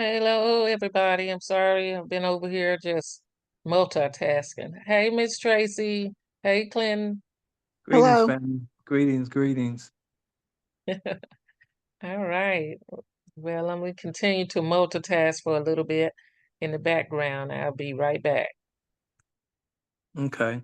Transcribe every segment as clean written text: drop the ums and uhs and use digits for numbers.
Hello, everybody. I'm sorry. I've been over here just multitasking. Hey, Miss Tracy. Hey, Clinton. Greetings, Hello. family. Greetings, greetings. All right. Well, I'm going to continue to multitask for a little bit in the background. I'll be right back. Okay.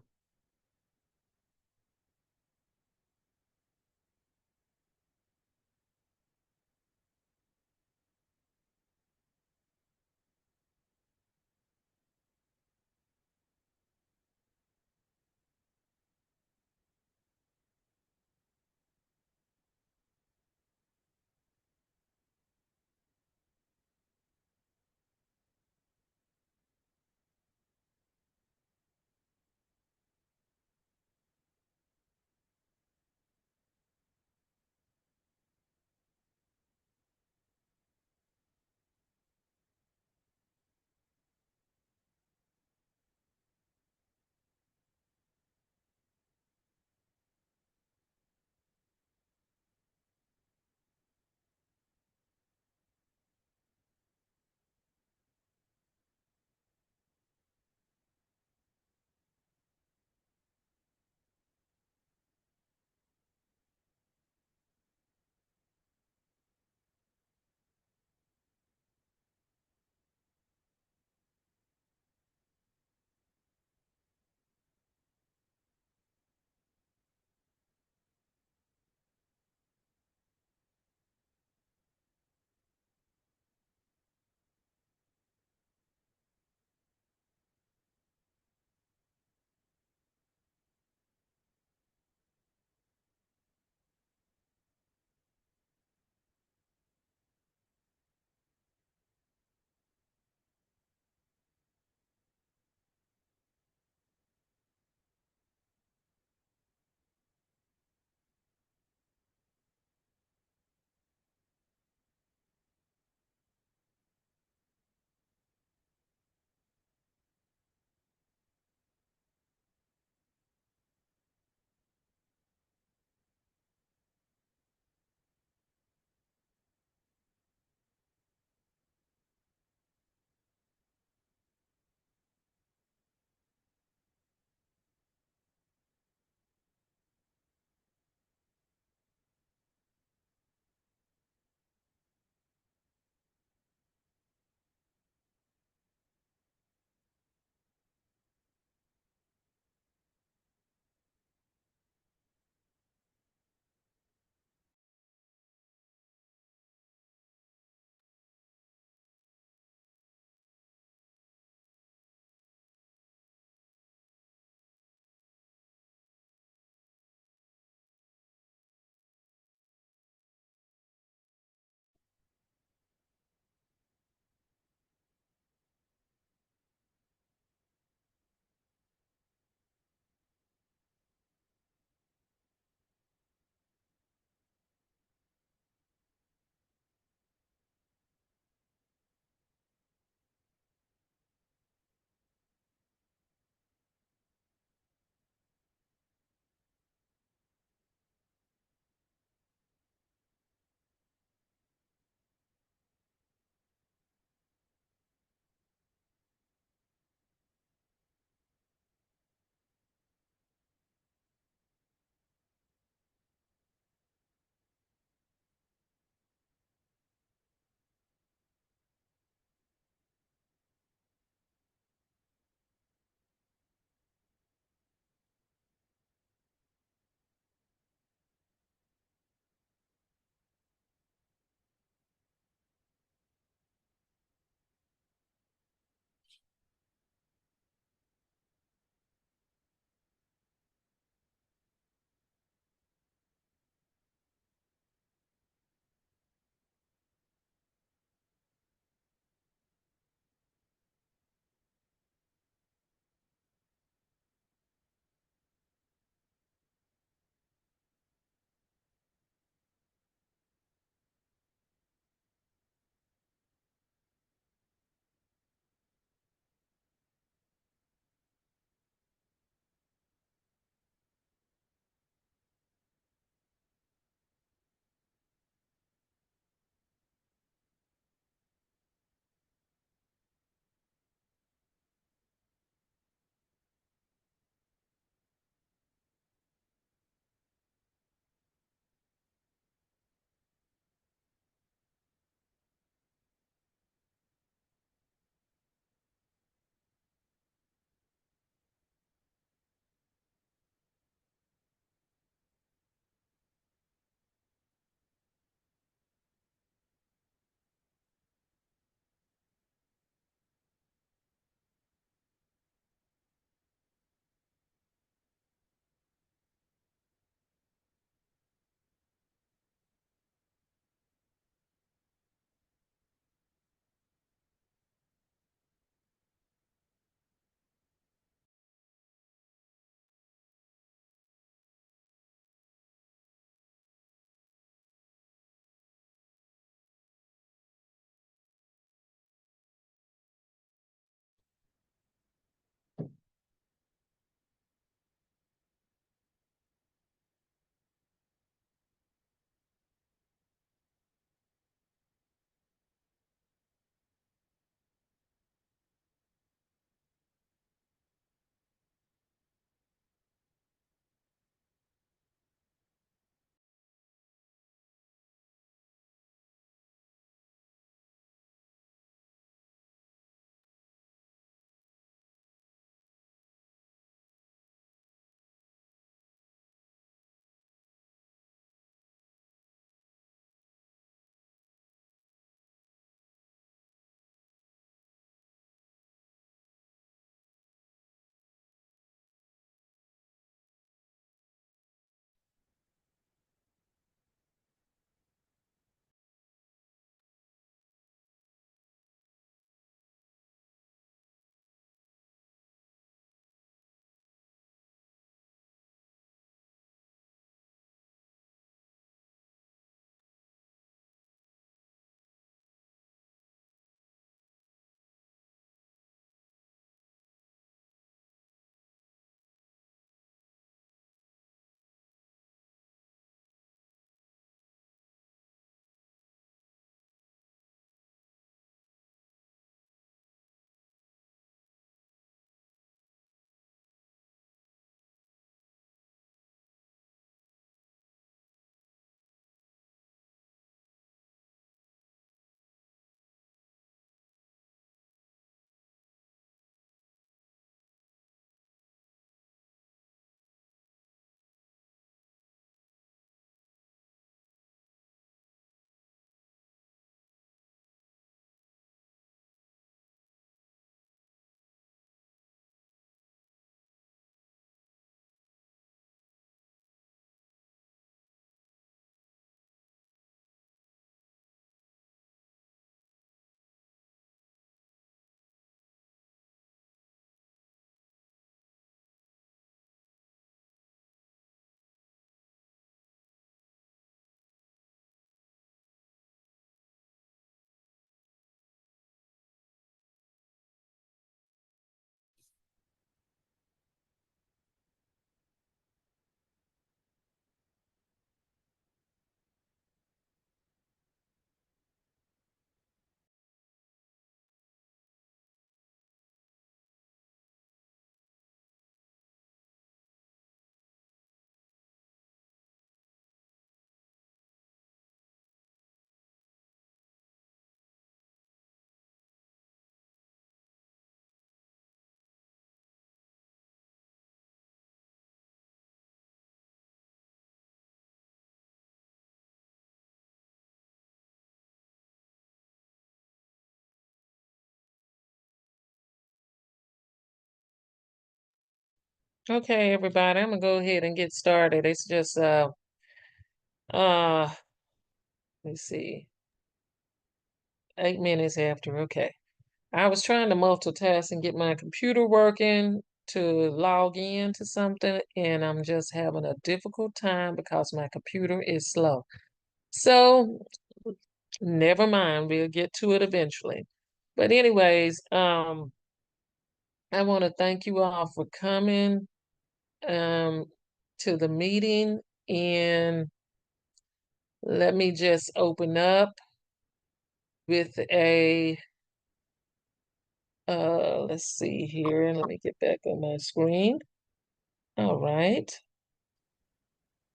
Okay, everybody, I'm gonna go ahead and get started. It's just uh let's see, 8 minutes after. Okay. I was trying to multitask and get my computer working to log in to something, and I'm just having a difficult time because my computer is slow. So never mind, we'll get to it eventually. But anyways, I want to thank you all for coming um to the meeting, and let me just open up with a let's see here, and let me get back on my screen. All right.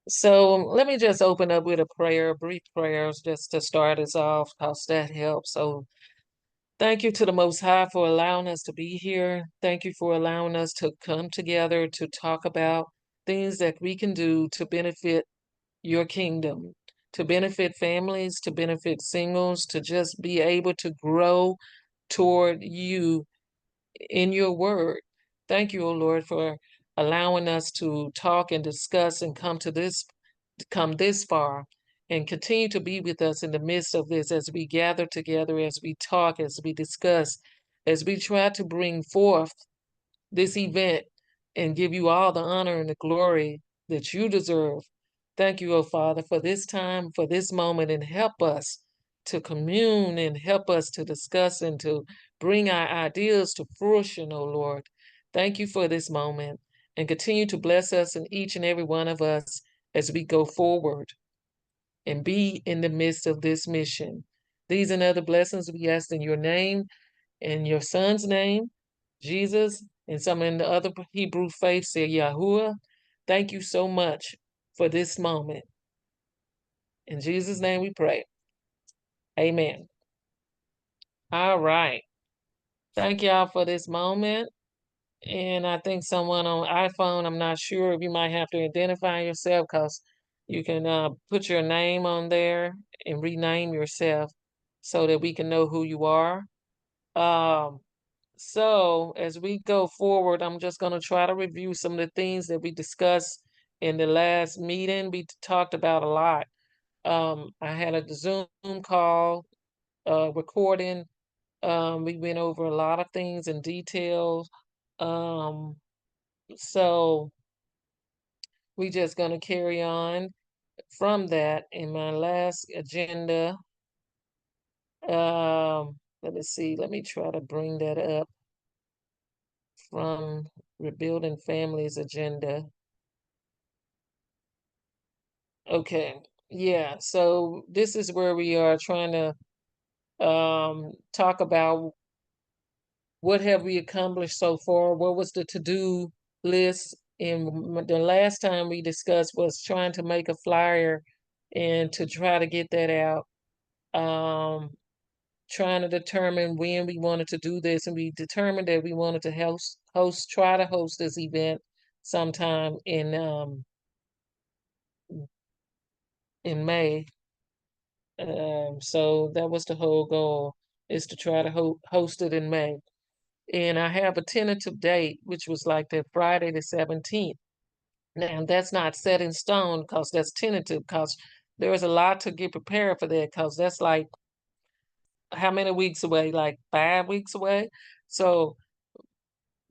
So let me just open up with a prayer, brief prayers, just to start us off, because that helps. So thank you to the Most High for allowing us to be here. Thank you for allowing us to come together to talk about things that we can do to benefit your kingdom, to benefit families, to benefit singles, to just be able to grow toward you in your word. Thank you, O Lord, for allowing us to talk and discuss and come this far, and continue to be with us in the midst of this as we gather together, as we talk, as we discuss, as we try to bring forth this event and give you all the honor and the glory that you deserve. Thank you, O Father, for this time, for this moment, and help us to commune and help us to discuss and to bring our ideas to fruition, O Lord. Thank you for this moment, and continue to bless us and each and every one of us as we go forward and be in the midst of this mission. These and other blessings we ask in your name, in your son's name, Jesus, and some in the other Hebrew faith say Yahuwah. Thank you so much for this moment. In Jesus' name we pray. Amen. All right. Thank y'all for this moment. And I think someone on iPhone, I'm not sure if you might have to identify yourself, because you can put your name on there and rename yourself so that we can know who you are. Um, So as we go forward, I'm just going to try to review some of the things that we discussed in the last meeting. We talked about a lot. I had a Zoom call recording. We went over a lot of things in detail. Um, so we just going to carry on from that. In my last agenda, let me see. Let me try to bring that up from Rebuilding Families agenda. Okay. Yeah. So this is where we are trying to talk about what have we accomplished so far? What was the to-do list? And the last time we discussed was trying to make a flyer and to try to get that out. Trying to determine when we wanted to do this, and we determined that we wanted to try to host this event sometime in May. So that was the whole goal, is to try to host it in May. And I have a tentative date, which was like that Friday the 17th. Now that's not set in stone, because that's tentative, because there's a lot to get prepared for that, because that's like how many weeks away? Like 5 weeks away. So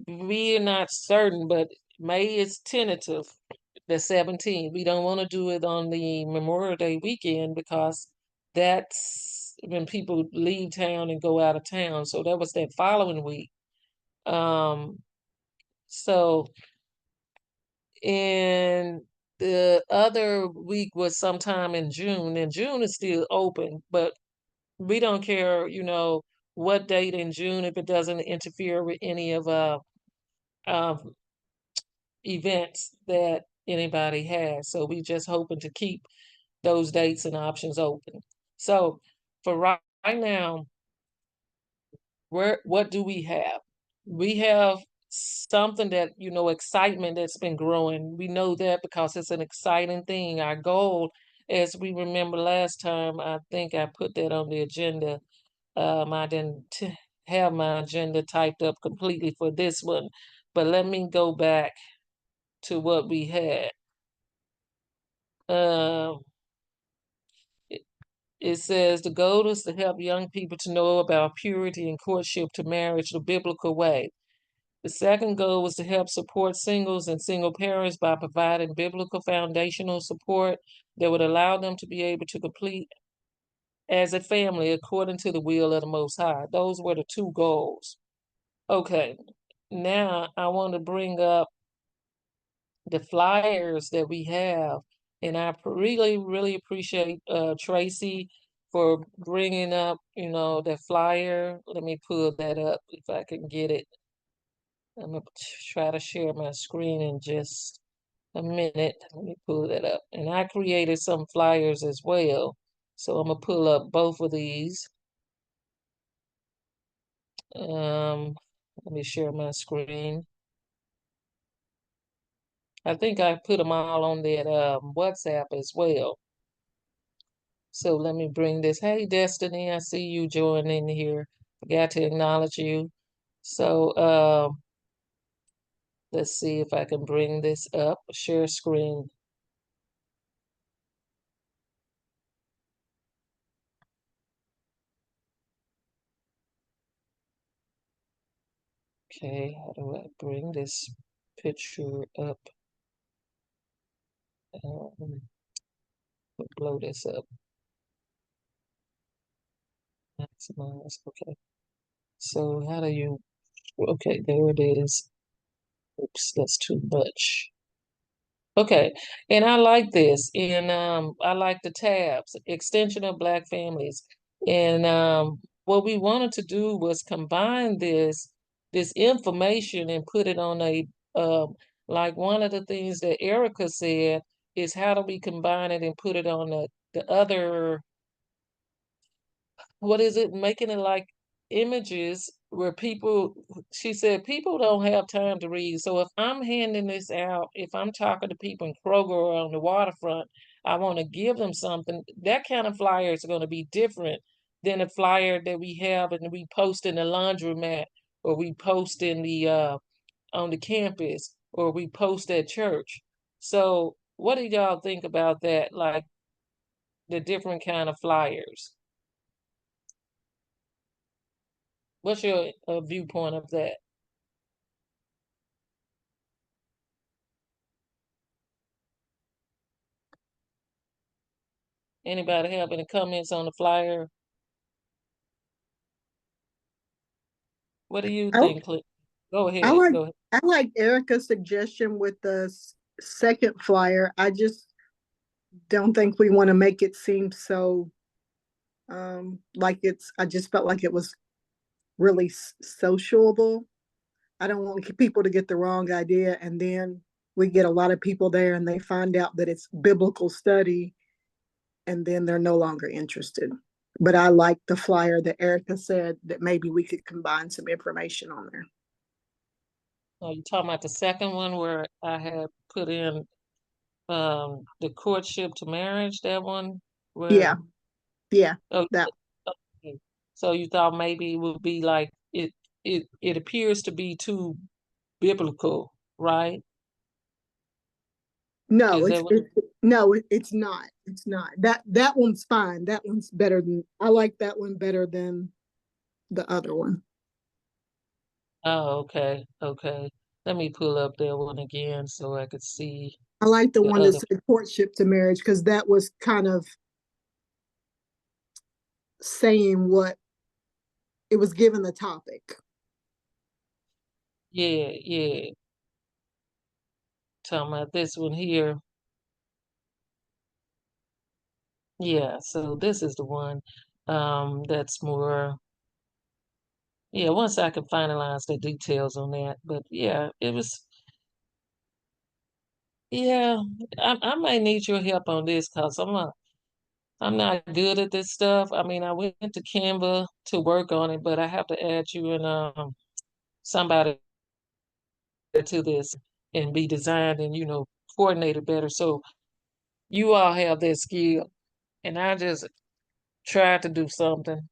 we are not certain, but May is tentative, the 17th. We don't want to do it on the Memorial Day weekend, because that's when people leave town and go out of town. So that was that following week. So and the other week was sometime in June, and June is still open, but we don't care, what date in June, if it doesn't interfere with any of um events that anybody has. So we just hoping to keep those dates and options open. So for right now, what do we have? We have something that, excitement that's been growing. We know that because it's an exciting thing. Our goal, as we remember last time, I think I put that on the agenda. I didn't have my agenda typed up completely for this one, but let me go back to what we had. Um, it, it says the goal is to help young people to know about purity and courtship to marriage the biblical way. The second goal was to help support singles and single parents by providing biblical foundational support that would allow them to be able to complete as a family according to the will of the Most High. Those were the two goals. Okay, now I want to bring up the flyers that we have, and I really, really appreciate Tresie for bringing up, the flyer. Let me pull that up if I can get it. I'm gonna try to share my screen in just a minute. Let me pull that up. And I created some flyers as well. So I'm gonna pull up both of these. Let me share my screen. I think I put them all on that WhatsApp as well. So let me bring this. Hey, Destiny, I see you joining here. Forgot to acknowledge you. So let's see if I can bring this up. Share screen. Okay, how do I bring this picture up? Um, blow this up. Maximize. Okay. So how do you? Okay, there it is. Oops, that's too much. Okay, and I like this, and I like the tabs, extension of Black families, and what we wanted to do was combine this information and put it on a like one of the things that Erica said is how do we combine it and put it on the other, what is it, making it like images where people, she said people don't have time to read. So if I'm handing this out, if I'm talking to people in Kroger or on the waterfront, I want to give them something. That kind of flyer is going to be different than a flyer that we have and we post in the laundromat, or we post in the on the campus, or we post at church. So what do y'all think about that, like the different kind of flyers? What's your viewpoint of that? Anybody have any comments on the flyer? What do you I, think, Clint? Go I ahead. like Go ahead. I like Erica's suggestion with the second flyer. I just don't think we want to make it seem so like it's. I just felt like it was really sociable. I don't want people to get the wrong idea, and then we get a lot of people there, and they find out that it's biblical study, and then they're no longer interested. But I like the flyer that Erica said that maybe we could combine some information on there. Are you talking about the second one where I had put in the courtship to marriage, that one? Yeah, Where yeah, oh, that. okay. So you thought maybe it would be like it appears to be too biblical, right? No, Is that it's what it, no, it's not. It's not. That one's fine. That one's better than I like that one better than the other one. oh, okay, okay. Let me pull up that one again so I could see I like the the one that other. said courtship to marriage because that was kind of saying what it was given the topic. Yeah, yeah. Talking about this one here. Yeah, so this is the one that's more, yeah, once I can finalize the details on that. But yeah, it was, yeah, I might need your help on this because I'm not good at this stuff. I mean, I went to Canva to work on it, but I have to add you and somebody to this and be designed and, coordinated better. So you all have that skill, and I just tried to do something,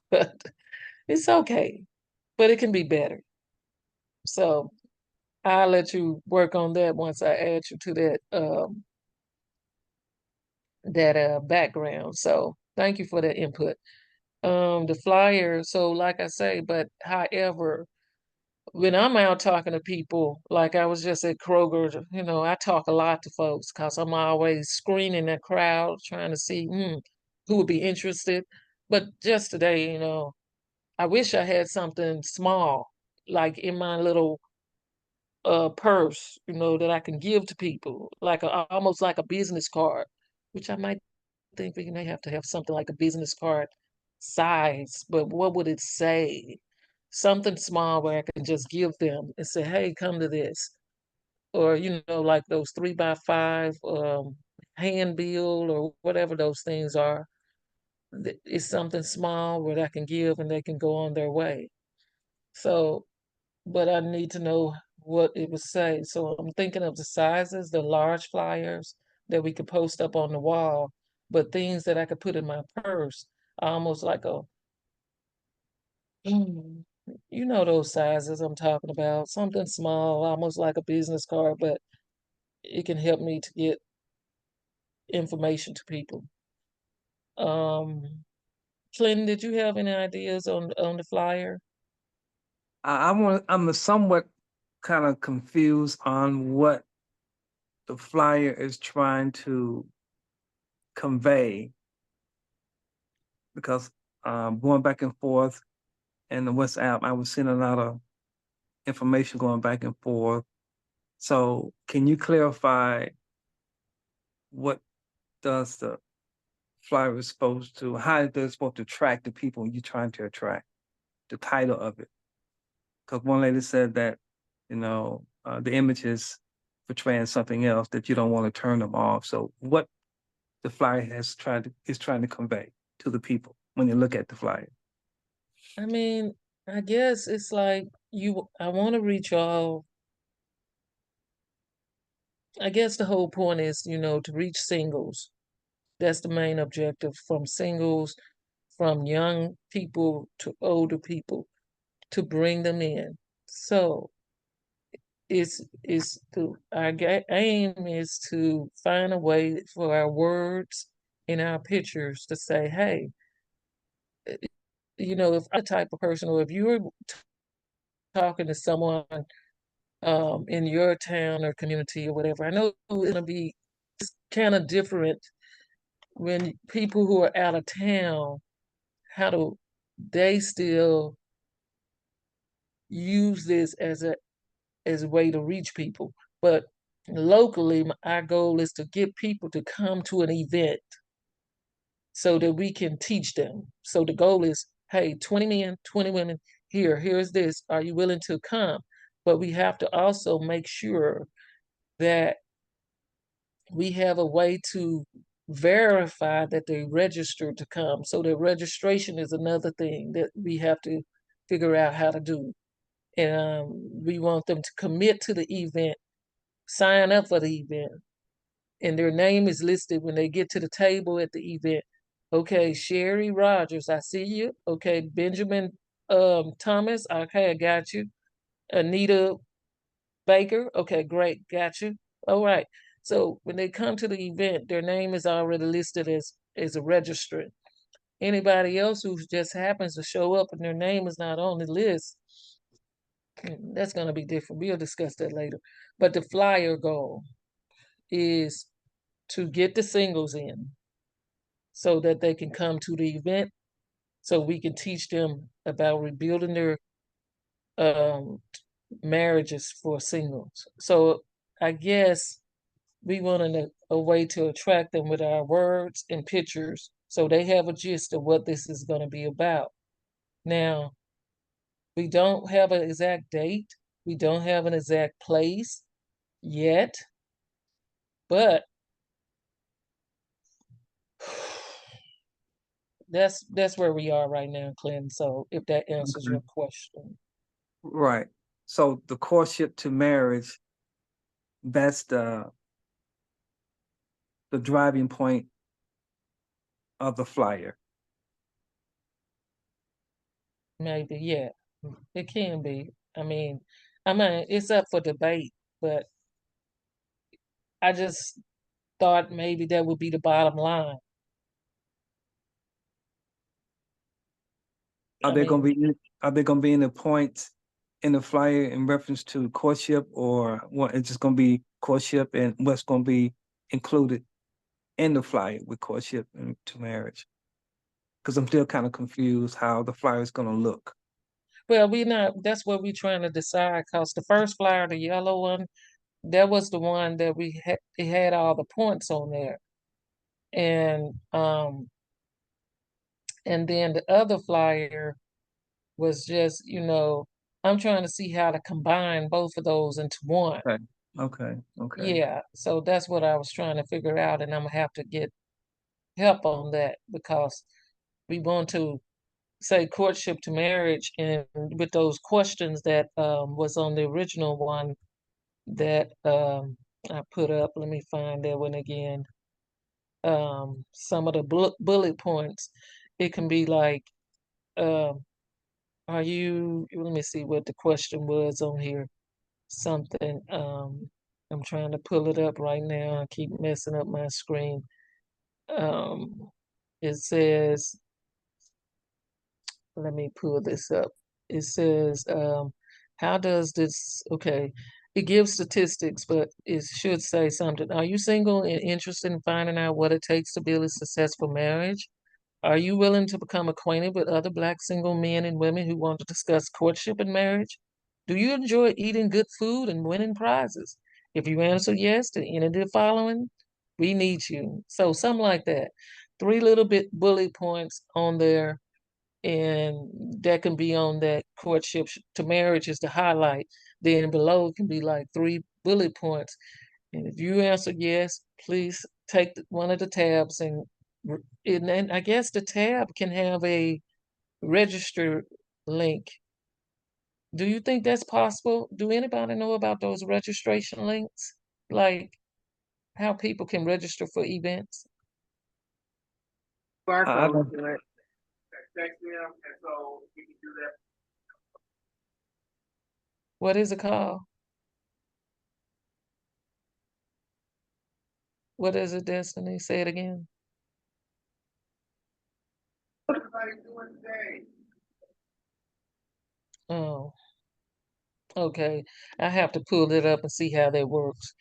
but it's okay, but it can be better. So I'll let you work on that once I add you to that background. So thank you for that input. The flyer, so like I say, but however, when I'm out talking to people, like I was just at Kroger, I talk a lot to folks because I'm always screening that crowd, trying to see who would be interested. But just today, I wish I had something small, like in my little purse, that I can give to people, like almost like a business card, which I might think we may have to have something like a business card size, but what would it say? Something small where I can just give them and say, hey, come to this. Or, like those 3x5 handbill or whatever those things are. It's something small where I can give and they can go on their way. So, but I need to know what it would say. So I'm thinking of the sizes, the large flyers that we could post up on the wall, but things that I could put in my purse, almost like mm, those sizes I'm talking about, something small, almost like a business card, but it can help me to get information to people. Um, Clinton, did you have any ideas on the flyer? I'm somewhat kind of confused on what the flyer is trying to convey, because going back and forth in the WhatsApp, I was seeing a lot of information going back and forth. So can you clarify what does the flyer is supposed to, how it is supposed to attract the people you're trying to attract, the title of it? Because one lady said that, the image is portraying something else that you don't want to turn them off. So what the flyer is trying to convey to the people when you look at the flyer? I mean, I guess it's like I want to reach all. I guess the whole point is, to reach singles. That's the main objective, from singles, from young people to older people, to bring them in. So our aim is to find a way for our words and our pictures to say, hey, if I'm the type of person, or if you're talking to someone in your town or community or whatever, I know it's going to be kind of different when people who are out of town, how do they still use this as a way to reach people? But locally, our goal is to get people to come to an event so that we can teach them. So the goal is, hey, 20 men, 20 women, here's this. Are you willing to come? But we have to also make sure that we have a way to verify that they registered to come. So the registration is another thing that we have to figure out how to do. And we want them to commit to the event, sign up for the event, and their name is listed when they get to the table at the event. Okay, Sherry Rogers, I see you. Okay, Benjamin Thomas, okay, I got you. Anita Baker, okay, great, got you. All right. So when they come to the event, their name is already listed as a registrant. Anybody else who just happens to show up and their name is not on the list, that's going to be different. We'll discuss that later. But the flyer goal is to get the singles in so that they can come to the event, so we can teach them about rebuilding their um, marriages for singles. So I guess we wanted a way to attract them with our words and pictures so they have a gist of what this is going to be about. Now, we don't have an exact date, we don't have an exact place yet, but that's where we are right now, Clinton. So if that answers Okay. your question. Right. So the courtship to marriage, that's the driving point of the flyer. Maybe, yeah, it can be. I mean, I mean, it's up for debate, but I just thought maybe that would be the bottom line. Are I there gonna mean, be are there gonna be any points in the flyer in reference to courtship, or what? It's just gonna be courtship, and what's gonna be included in the flyer with courtship and to marriage? Because I'm still kind of confused how the flyer is gonna look. well, that's what we're trying to decide, because the first flyer, the yellow one, that was the one that it had all the points on there. And and then the other flyer was just, I'm trying to see how to combine both of those into one. Okay. Okay. Okay. Yeah, so that's what I was trying to figure out, and I'm gonna have to get help on that, because we want to say courtship to marriage, and with those questions that was on the original one that I put up. Let me find that one again. Some of the bullet points, it can be like, um, let me see what the question was on here. Something, I'm trying to pull it up right now. I keep messing up my screen. Um, it says, let me pull this up. It says, how does this, okay, it gives statistics, but it should say something. Are you single and interested in finding out what it takes to build a successful marriage? Are you willing to become acquainted with other Black single men and women who want to discuss courtship and marriage? Do you enjoy eating good food and winning prizes? If you answer yes to any of the following, we need you. So something like that. Three little bit bullet points on there, and that can be on that courtship to marriage is the highlight. Then below it can be like three bullet points. And if you answer yes, please take one of the tabs, and I guess the tab can have a register link. Do you think that's possible? Do anybody know about those registration links? Like how people can register for events? I Barcode don't. to it. What is it called? What is it, Destiny? Say it again. What everybody doing today? Oh, okay. I have to pull it up and see how that works.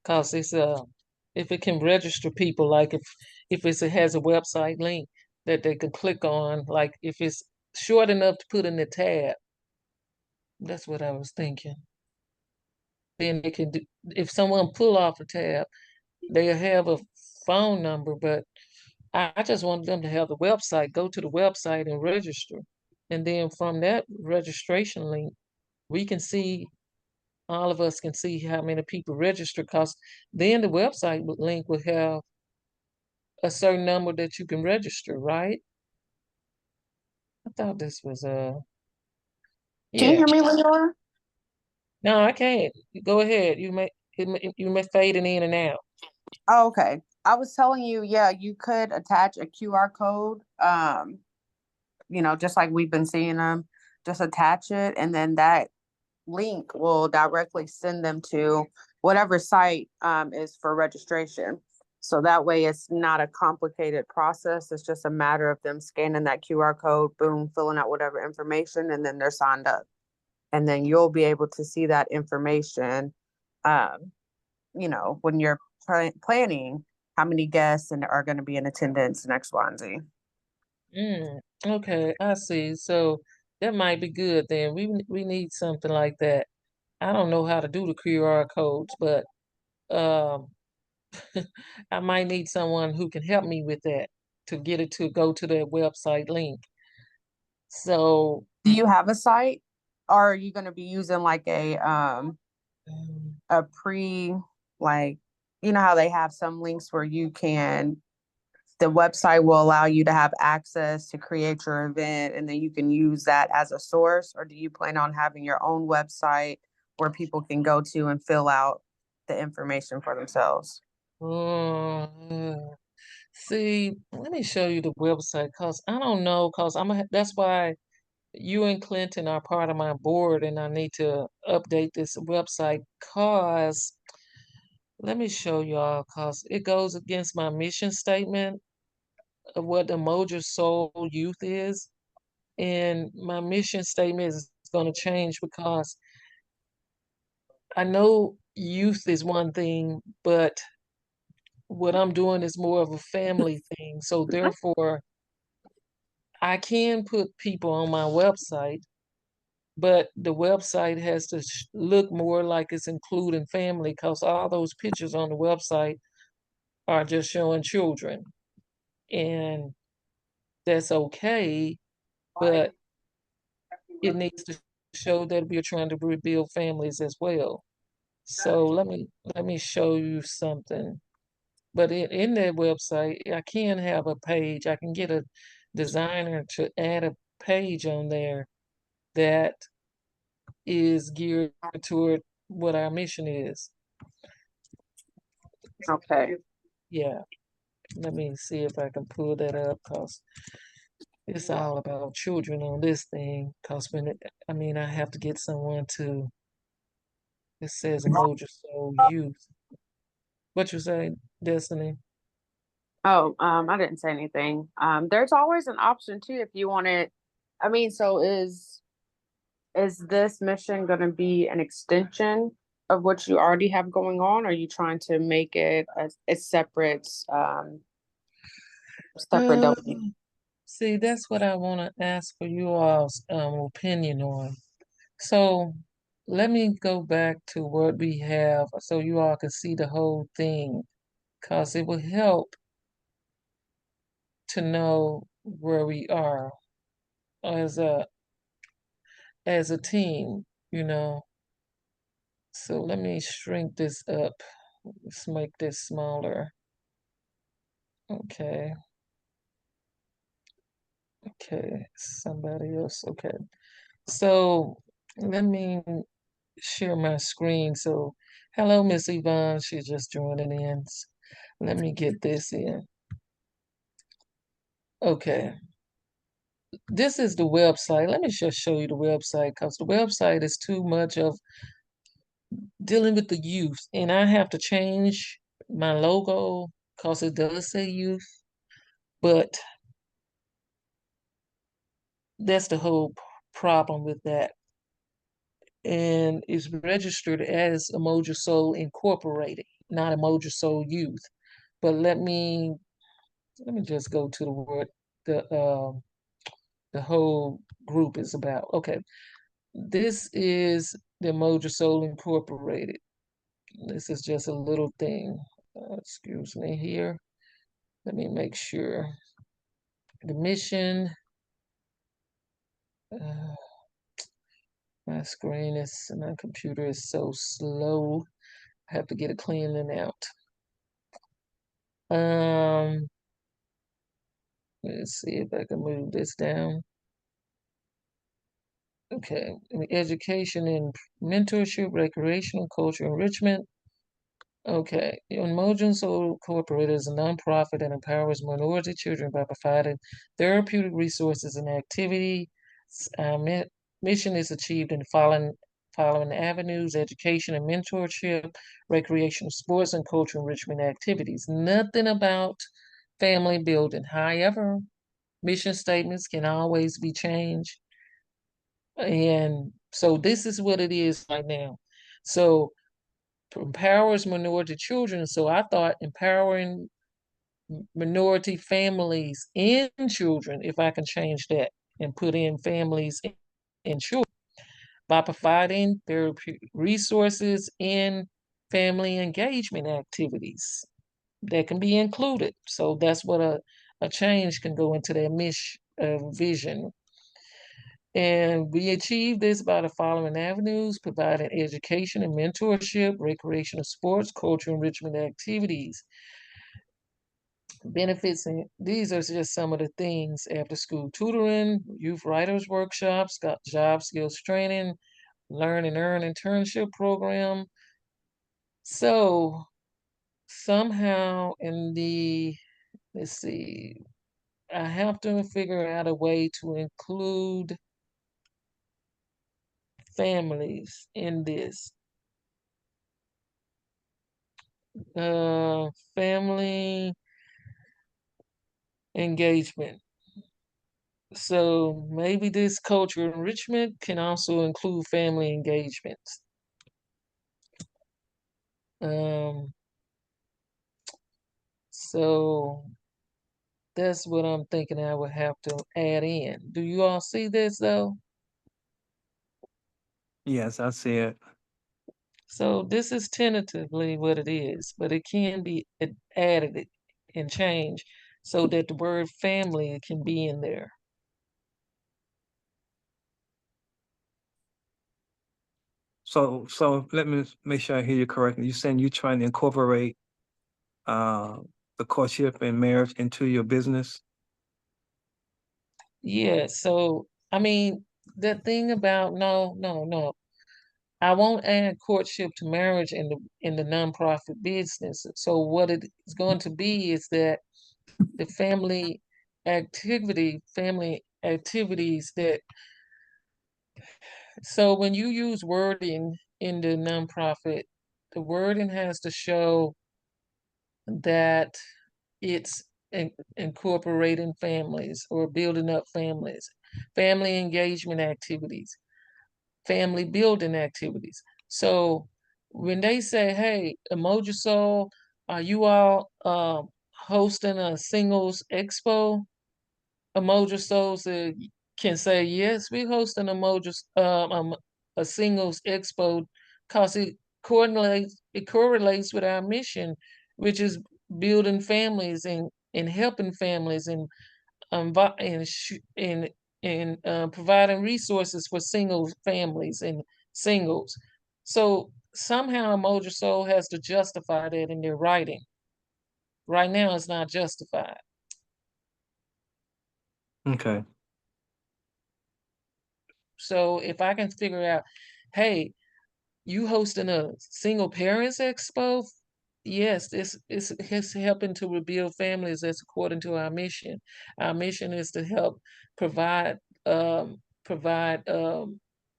Cause it's if it can register people, like it has a website link that they can click on, like if it's short enough to put in the tab. That's what I was thinking. Then they can do, if someone pull off the tab, they'll have a phone number, but I just want them to have the website, go to the website and register. And then from that registration link, we can see, all of us can see how many people register, because then the link will have a certain number that you can register, right? I thought this was Can you yeah. hear me, Leora? No, I can't. Go ahead. You may fading in and out. Oh, okay. I was telling you, yeah, you could attach a QR code, just like we've been seeing them, just attach it, and then that link will directly send them to whatever site is for registration. So that way it's not a complicated process. It's just a matter of them scanning that QR code, boom, filling out whatever information, and then they're signed up. And then you'll be able to see that information, um, when you're planning how many guests and are going to be in attendance and X, Y, and Z. Okay, I see. So that might be good then. We need something like that. I don't know how to do the QR codes, but um I might need someone who can help me with that to get it to go to the website link. So Do you have a site? Or are you going to be using like um, a pre, like, how they have some links where the website will allow you to have access to create your event and then you can use that as a source? Or do you plan on having your own website where people can go to and fill out the information for themselves? uh, see, let me show you the website, because I don't know, because that's why you and Clinton are part of my board, and I need to update this website cause let me show y'all cause it goes against my mission statement of what the Mojo Soul Youth is. And my mission statement is going to change because I know youth is one thing, but what I'm doing is more of a family thing. So therefore, I can put people on my website, but the website has to look more like it's including family because all those pictures on the website are just showing children. And that's okay, but it needs to show that we're trying to rebuild families as well. So let me show you something. But in that website, I can have a page. I can get a designer to add a page on there that is geared toward what our mission is. Okay. Yeah. Let me see if I can pull that up because it's all about children on this thing. Because I have to get someone to, it says Emoji Soul Youth. What you say, Destiny? Oh, I didn't say anything. There's always an option too if you want it. I mean, so is this mission going to be an extension of what you already have going on? Or are you trying to make it a separate domain? See, that's what I want to ask for you all's opinion on. So let me go back to what we have so you all can see the whole thing, because it will help to know where we are as a team, you know. So let me shrink this up. Let's make this smaller. Okay. Okay. Somebody else. Okay. So let me share my screen. So hello, Miss Yvonne. She's just joining in. Let me get this in. Okay. This is the website. Let me just show you the website because the website is too much of dealing with the youth. And I have to change my logo because it does say youth. But that's the whole problem with that. And it's registered as Emoji Soul Incorporated, not Emoji Soul Youth. But let me just go to the word the whole group is about. Okay, this is the Emoji Soul Incorporated. This is just a little thing. Excuse me here. Let me make sure. The mission. Uh, my computer is so slow. I have to get it cleaning out. Let's see if I can move this down. Okay, education and mentorship, recreational, culture enrichment. Okay, Emojin Soul Incorporated is a nonprofit that empowers minority children by providing therapeutic resources and activity. Our mission is achieved in following avenues: education and mentorship, recreational, sports, and cultural enrichment activities. Nothing about family building. However, mission statements can always be changed. And so this is what it is right now. So empowers minority children. So I thought empowering minority families and children, if I can change that and put in families and children by providing therapeutic resources and family engagement activities that can be included. So that's what a change can go into their mission vision. And we achieve this by the following avenues: providing education and mentorship, recreational sports, cultural enrichment activities, benefits. And these are just some of the things: after school tutoring, youth writers workshops, got job skills training, learn and earn internship program. So somehow let's see, I have to figure out a way to include families in this. Family engagement. So maybe this cultural enrichment can also include family engagements. Um, so that's what I'm thinking I would have to add in. Do you all see this though? Yes, I see it. So this is tentatively what it is, but it can be added and changed so that the word family can be in there. So let me make sure I hear you correctly. You're saying you're trying to incorporate uh, the courtship and marriage into your business? Yeah, so I mean, the thing about no. I won't add courtship to marriage in the nonprofit business. So what it is going to be is that the family activities that so when you use wording in the nonprofit, the wording has to show that it's incorporating families or building up families, family engagement activities, family building activities. So when they say, "Hey, Emoji Soul, are you all hosting a singles expo?" Emoji Souls can say, "Yes, we're hosting a singles expo because it correlates with our mission, which is building families and helping families and providing resources for single families and singles." So somehow Emoji Soul has to justify that in their writing. Right now, it's not justified. Okay. So if I can figure out, hey, you hosting a single parents expo? Yes, this is helping to rebuild families. That's according to our mission. Our mission is to help provide provide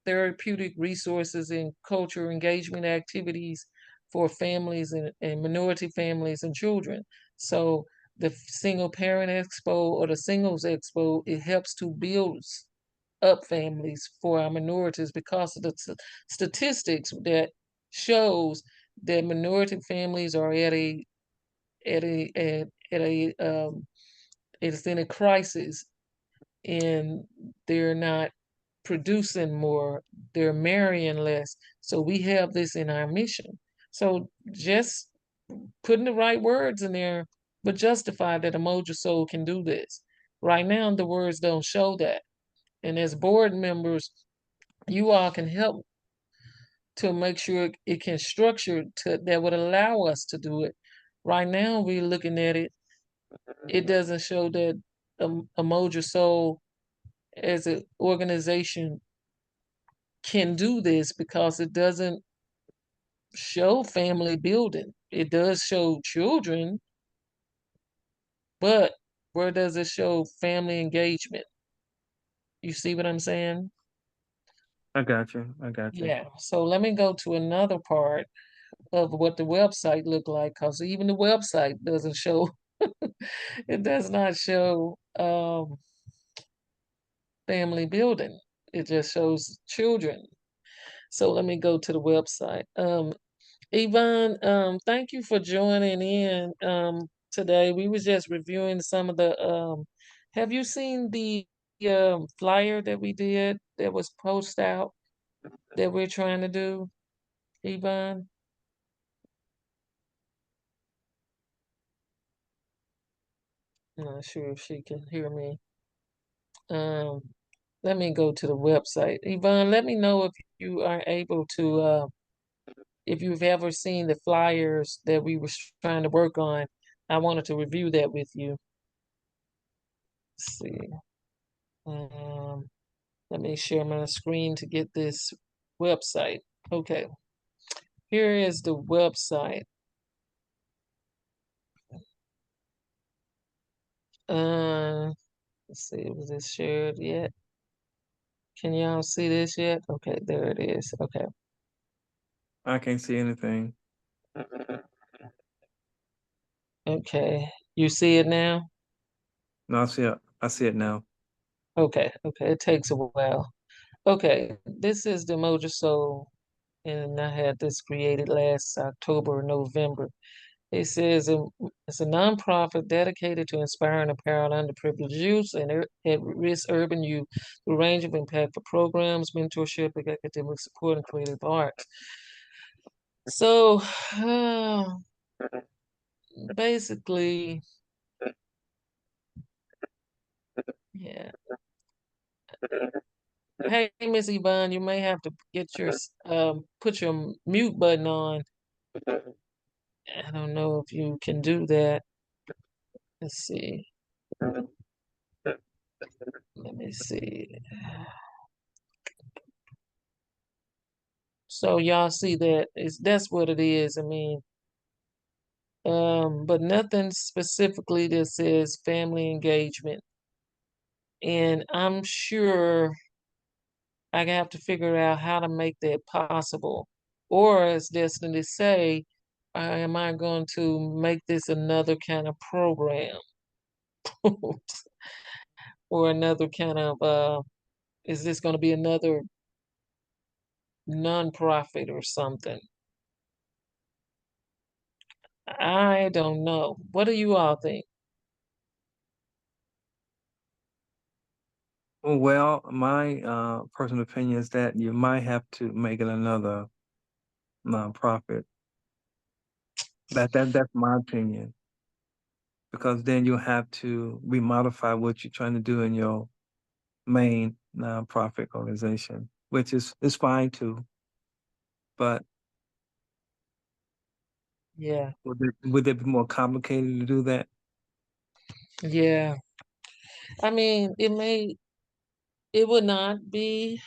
therapeutic resources and cultural engagement activities for families and minority families and children. So the single parent expo or the singles expo, it helps to build up families for our minorities because of the statistics that shows that minority families are at a at a it's in a crisis and they're not producing more, they're marrying less. So we have this in our mission. So just putting the right words in there, but justify that Emoji Soul can do this. Right now, the words don't show that. And as board members, you all can help to make sure it can structure to that would allow us to do it. Right now, we're looking at it. It doesn't show that Emoji Soul as an organization can do this because it doesn't show family building. It does show children, but where does it show family engagement? You see what I'm saying? I got you. I got you. Yeah. So let me go to another part of what the website looked like, because even the website doesn't show it does not show family building. It just shows children. So let me go to the website. Yvonne, thank you for joining in today. We was just reviewing some of the have you seen the flyer that we did that was posted out that we're trying to do, Yvonne? I'm not sure if she can hear me. Um, let me go to the website. Yvonne, let me know if you are able to, if you've ever seen the flyers that we were trying to work on. I wanted to review that with you. Let's see. Um, Let me share my screen to get this website. Okay, here is the website. Uh, let's see, was this shared yet? Can y'all see this yet? Okay, there it is. Okay. I can't see anything. Okay. You see it now? No, I see it now. Okay. Okay. It takes a while. Okay. This is the Mojo Soul, and I had this created last October or November. It says it's a nonprofit dedicated to inspiring and empowering underprivileged youth and at-risk urban youth through a range of impactful programs, mentorship, academic support, and creative arts. So, basically, yeah. Hey, Miss Yvonne, you may have to get your put your mute button on. I don't know if you can do that. Let's see. Let me see. So y'all see that that's what it is. I mean, but nothing specifically that says family engagement. And I'm sure I have to figure out how to make that possible. Or as Destiny say, am I going to make this another kind of program? Or another kind of is this going to be another nonprofit or something? I don't know. What do you all think? Well, my personal opinion is that you might have to make it another nonprofit. That's my opinion. Because then you'll have to remodify what you're trying to do in your main nonprofit organization, which is fine too. But Yeah, would it be more complicated to do that? yeah. I mean, it would not be.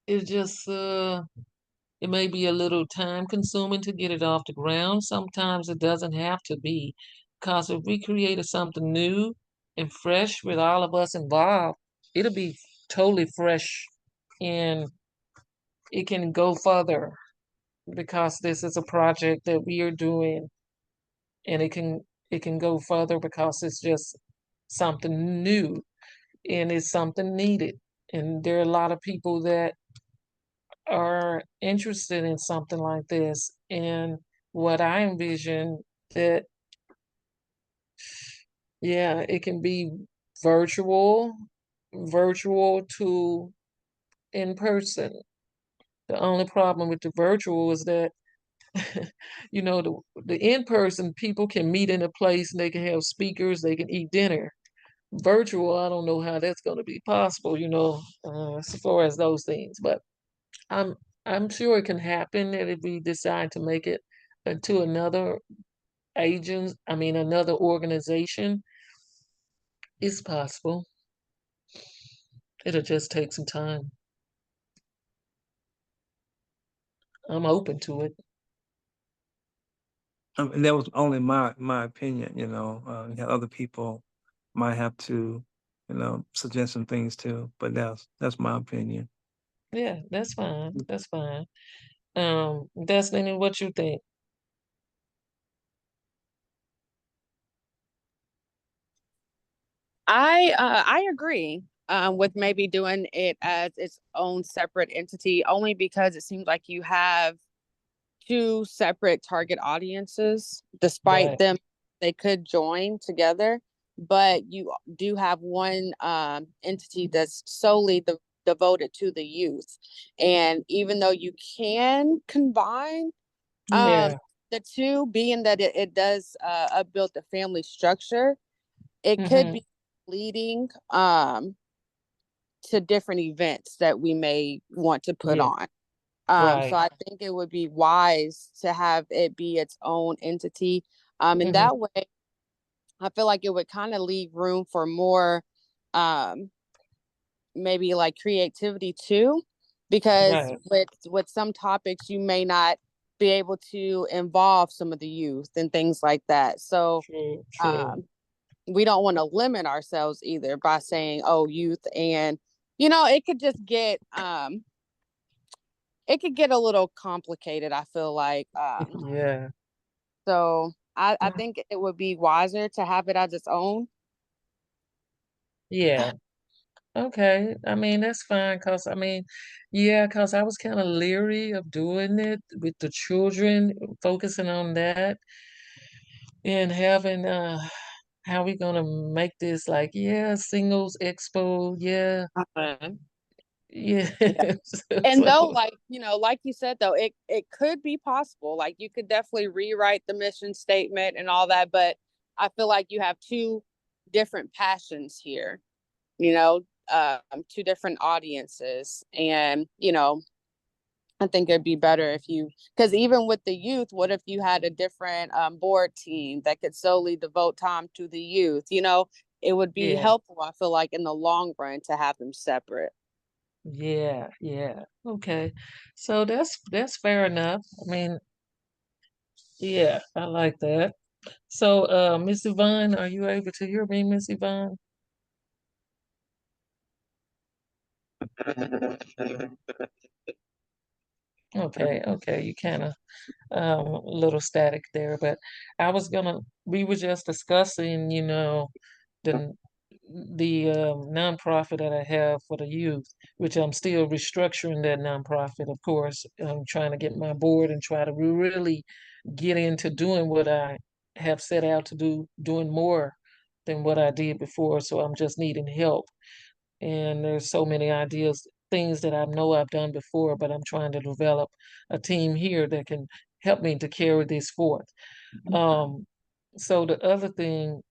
It's just it may be a little time consuming to get it off the ground. Sometimes it doesn't have to be, because if we created something new and fresh with all of us involved, it'll be totally fresh and it can go further because this is a project that we are doing and it can go further because it's just something new and it's something needed. And there are a lot of people that are interested in something like this. And what I envision that, yeah, it can be virtual, virtual to in person. The only problem with the virtual is that, the in person people can meet in a place and they can have speakers, they can eat dinner. Virtual, I don't know how that's going to be possible, as far as those things. But I'm I'm sure it can happen that if we decide to make it to another another organization, it's possible. It'll just take some time. I'm open to it. And that was only my opinion. You have other people might have to, suggest some things too. But that's my opinion. Yeah, that's fine. That's fine. Destiny, what you think? I agree with maybe doing it as its own separate entity, only because it seems like you have two separate target audiences, despite Right. them they could join together, but you do have one entity that's solely devoted to the youth. And even though you can combine um, Yeah. the two, being that it does upbuild the family structure, it could Mm-hmm. be leading to different events that we may want to put Yeah. on. So Right. I think it would be wise to have it be its own entity. And Mm-hmm. that way, I feel like it would kind of leave room for more, um, maybe like creativity too, because Right. with some topics you may not be able to involve some of the youth and things like that. So True. True. um, we don't want to limit ourselves either by saying, oh, youth and it could just get it could get a little complicated, I feel like. Yeah. So I think it would be wiser to have it as its own. Yeah. Okay. I mean, that's fine because yeah, because I was kind of leery of doing it with the children, focusing on that and having how we gonna make this like, yeah, singles expo, yeah, Mhm. yeah. Yeah. And though, So like, like you said, though, it could be possible. Like, you could definitely rewrite the mission statement and all that, but I feel like you have two different passions here, you know, two different audiences. And, I think it'd be better if you, because even with the youth, what if you had a different board team that could solely devote time to the youth? It would be yeah, helpful, I feel like, in the long run to have them separate. yeah, yeah. Okay. So that's fair enough. I mean, yeah, I like that. So Miss Yvonne, are you able to hear me, Miss Yvonne? Okay, okay, you kind of a little static there, but we were just discussing, the nonprofit that I have for the youth, which I'm still restructuring that nonprofit, of course. I'm trying to get my board and try to really get into doing what I have set out to do, doing more than what I did before. So I'm just needing help. And there's so many ideas, things that I know I've done before, but I'm trying to develop a team here that can help me to carry this forth. Um, so the other thing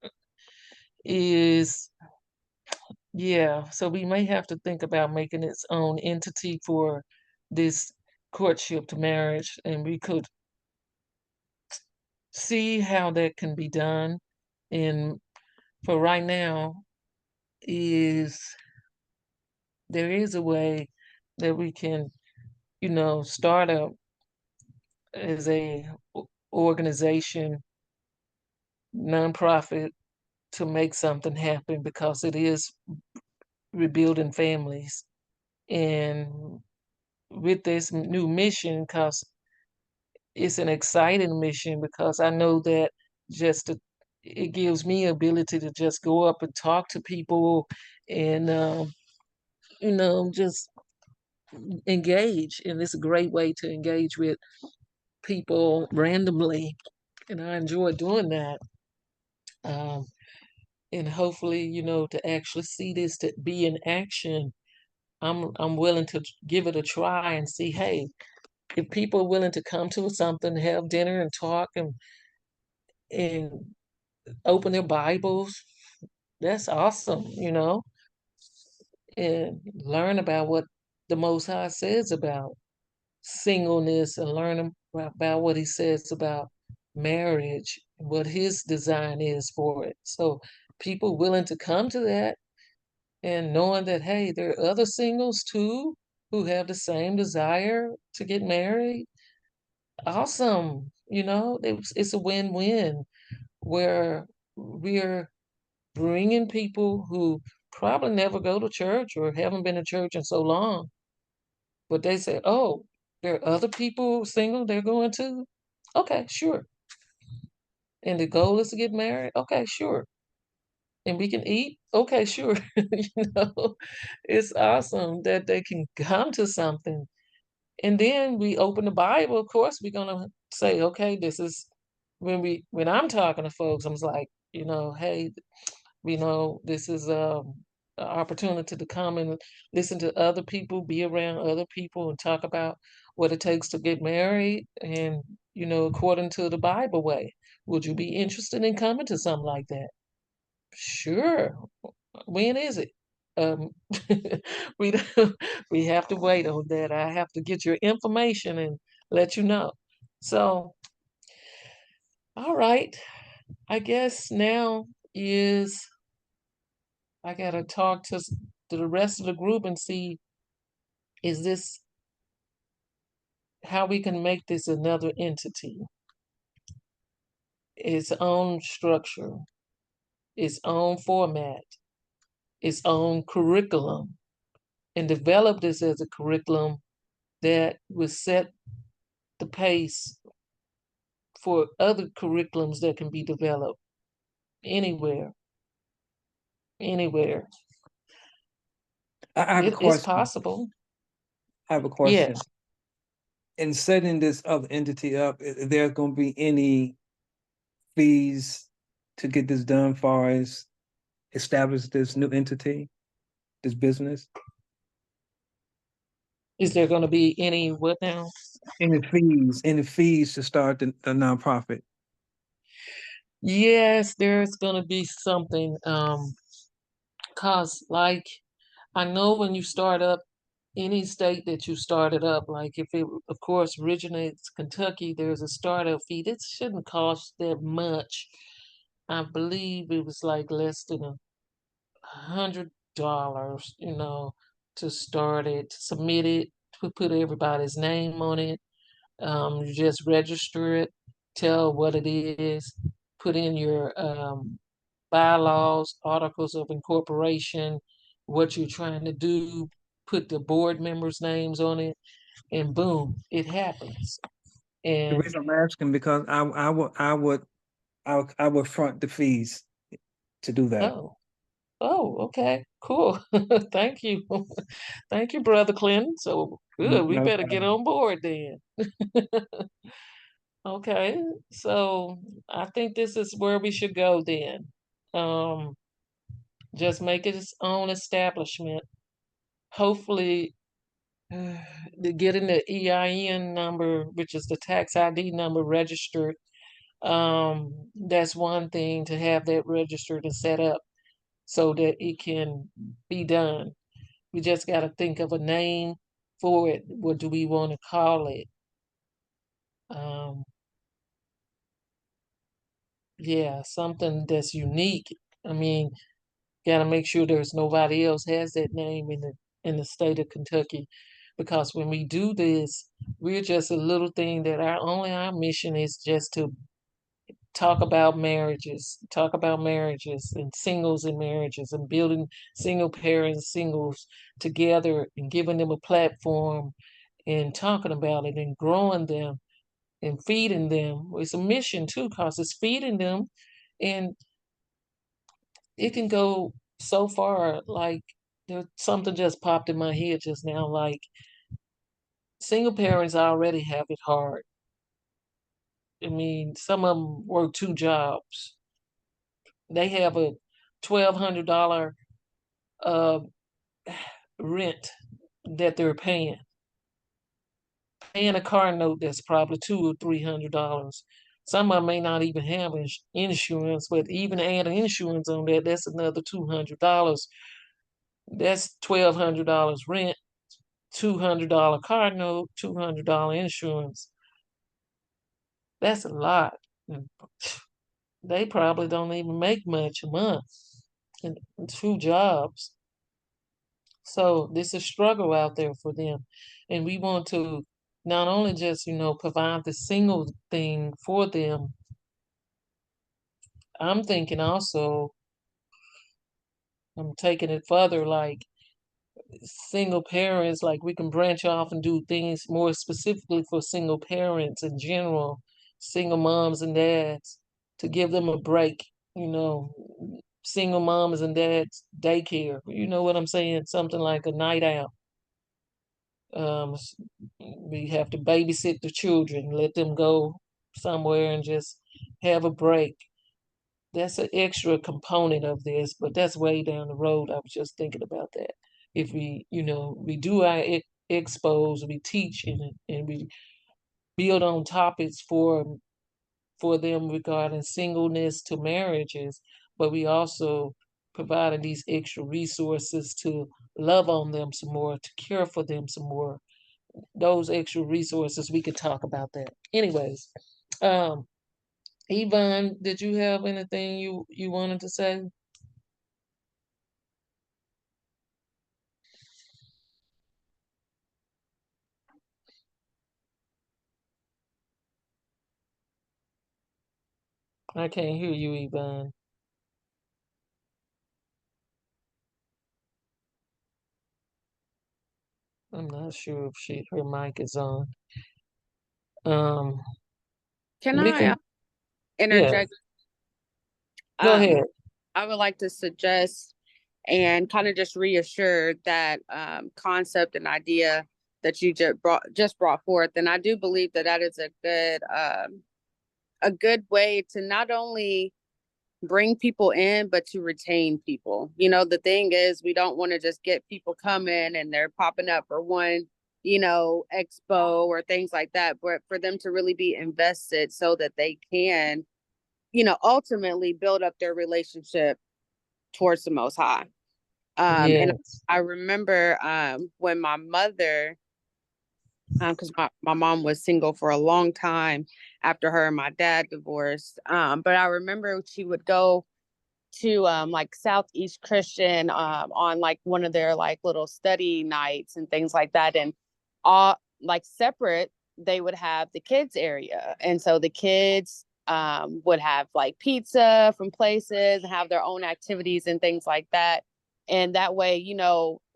is, yeah, so we may have to think about making its own entity for this courtship to marriage, and we could see how that can be done. And for right now, is there is a way that we can, start up as a organization, nonprofit, to make something happen because it is rebuilding families. And with this new mission, because it's an exciting mission, because I know that just to, it gives me ability to just go up and talk to people and just engage. And it's a great way to engage with people randomly, and I enjoy doing that. Um, and hopefully, to actually see this to be in action, I'm willing to give it a try and see, hey, if people are willing to come to something, have dinner and talk and open their Bibles, that's awesome, and learn about what the Most High says about singleness and learn about what he says about marriage, what his design is for it. So people willing to come to that and knowing that, hey, there are other singles too who have the same desire to get married. Awesome. It's a win-win where we're bringing people who probably never go to church or haven't been to church in so long, but they say, oh, there are other people single they're going to. Okay, sure. And the goal is to get married. Okay, sure. And we can eat. Okay, sure. It's awesome that they can come to something. And then we open the Bible. Of course, we're gonna say, okay, this is when I'm talking to folks, I'm like, hey, this is an opportunity to come and listen to other people, be around other people, and talk about what it takes to get married, and according to the Bible way. Would you be interested in coming to something like that? Sure. When is it? Um, we don't- we have to wait on that. I have to get your information and let you know. So, all right. I guess now is I gotta talk to the rest of the group and see, is this how we can make this another entity, its own structure, its own format, its own curriculum, and develop this as a curriculum that will set the pace for other curriculums that can be developed anywhere, anywhere. I have a It's question. possible. I have a Yes. question. In setting this other entity up, there's going to be any fees to get this done, far as establish this new entity, this business? Is there going to be any what now? Any fees to start the nonprofit? Yes, there's going to be something. Cause like I know when you start up any state that you started up, like if it of course originates Kentucky, there's a startup fee. It shouldn't cost that much. I believe it was like less than $100, to start it, to submit it, to put everybody's name on it. You just register it, tell what it is, put in your bylaws, articles of incorporation, what you're trying to do, put the board members' names on it, and boom, it happens. The And reason I'm asking, because I would front the fees to do that. okay, cool. Thank you. Thank you, Brother Clinton. So good, we No better get problem. on board then. Okay, so I think this is where we should go then. Um, just make it its own establishment. Hopefully, getting the EIN number, which is the tax ID number, registered. That's one thing, to have that registered and set up so that it can be done. We just got to think of a name for it. What do we want to call it? Um, yeah, something that's unique. I mean, got to make sure there's nobody else has that name in the state of Kentucky, because when we do this, we're just a little thing that our mission is just to talk about marriages and singles and marriages, and building single parents, singles together, and giving them a platform, and talking about it and growing them and feeding them. It's a mission too, because it's feeding them, and it can go so far. Like, there something just popped in my head just now. Like, single parents already have it hard. I mean, some of them work two jobs. They have a $1,200 uh, rent that they're paying a car note that's probably $200 or $300. Some of them may not even have insurance, but even adding insurance on that, that's another $200. That's $1,200 rent, $200 car note, $200 insurance. That's a lot. And they probably don't even make much a month in two jobs. So this is a struggle out there for them. And we want to not only just, provide the single thing for them. I'm thinking also, I'm taking it further, like single parents, like we can branch off and do things more specifically for single parents in general, single moms and dads, to give them a break, you know, single moms and dads daycare. You know what I'm saying? Something like a night out. We have to babysit the children, let them go somewhere and just have a break. That's an extra component of this, but that's way down the road. I was just thinking about that. If we do our expos, we teach, and we build on topics for them regarding singleness to marriages, but we also providing these extra resources to love on them some more, to care for them some more. Those extra resources, we could talk about that. Anyways, um, Yvonne, did you have anything you wanted to say? I can't hear you, Yvonne. I'm not sure if her mic is on. Um, Can we I can, yeah, interject? go Um, ahead. I would like to suggest and kind of just reassure that concept and idea that you just brought forth. And I do believe that that is a good way to not only bring people in, but to retain people. You know, the thing is, we don't want to just get people coming and they're popping up for one, expo or things like that, but for them to really be invested so that they can, ultimately build up their relationship towards the Most High. And Yes. I remember when my mother, because my mom was single for a long time after her and my dad divorced. But I remember she would go to like Southeast Christian on like one of their like little study nights and things like that. And all like separate, they would have the kids area. And so the kids would have like pizza from places and have their own activities and things like that. And that way,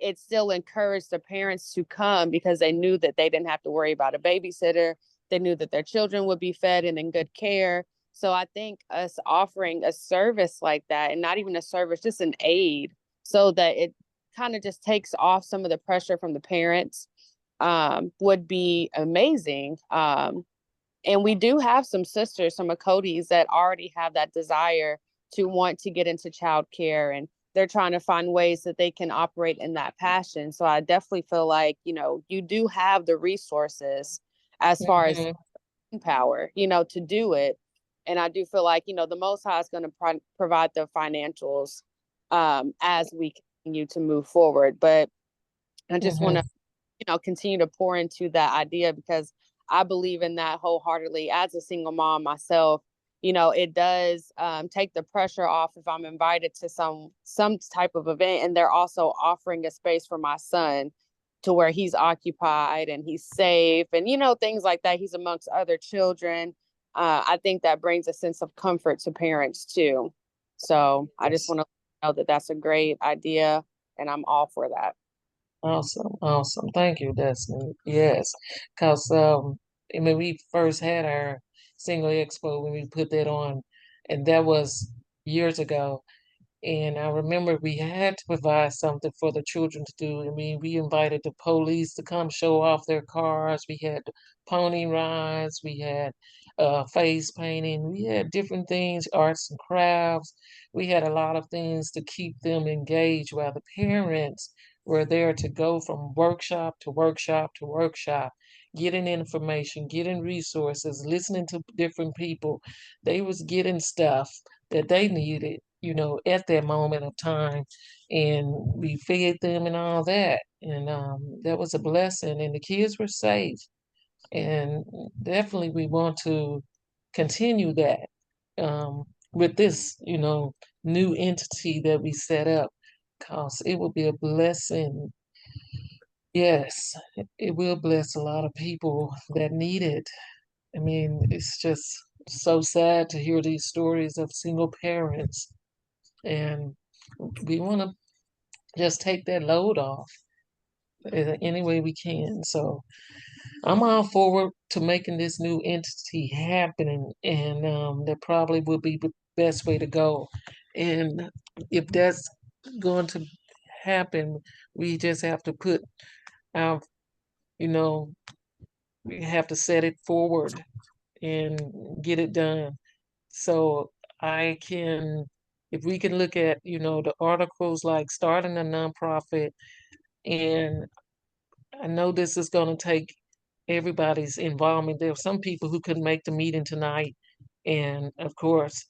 it still encouraged the parents to come because they knew that they didn't have to worry about a babysitter. They knew that their children would be fed and in good care. So I think us offering a service like that, and not even a service, just an aid, so that it kind of just takes off some of the pressure from the parents, would be amazing. And we do have some sisters, some Akotis that already have that desire to want to get into childcare, and they're trying to find ways that they can operate in that passion. So I definitely feel like, you do have the resources as far as Mhm. power, to do it. And I do feel like, the Most High is going to provide the financials as we continue to move forward. But I just want Mhm. to, continue to pour into that idea because I believe in that wholeheartedly as a single mom myself. It does take the pressure off if I'm invited to some type of event and they're also offering a space for my son to where he's occupied and he's safe and things like that. He's amongst other children. I think that brings a sense of comfort to parents too. So I just Yes. want to know that that's a great idea and I'm all for that. Awesome, awesome. Thank you, Destiny. Yes, because when we first had our single expo, when we put that on, and that was years ago. And I remember we had to provide something for the children to do. I mean, we invited the police to come show off their cars. We had pony rides. We had face painting. We had different things, arts and crafts. We had a lot of things to keep them engaged while the parents were there to go from workshop to workshop to workshop, getting information, getting resources, listening to different people. They was getting stuff that they needed, at that moment of time. And we fed them and all that. And that was a blessing. And the kids were safe. And definitely we want to continue that with this, new entity that we set up, because it will be a blessing. Yes, it will bless a lot of people that need it. I mean, it's just so sad to hear these stories of single parents, and we want to just take that load off any way we can. So I'm all forward to making this new entity happening, and that probably will be the best way to go. And if that's going to happen, we just have to put our, you know, we have to set it forward and get it done. So I can, if we can look at, the articles like starting a nonprofit, and I know this is going to take everybody's involvement. There are some people who couldn't make the meeting tonight, and of course,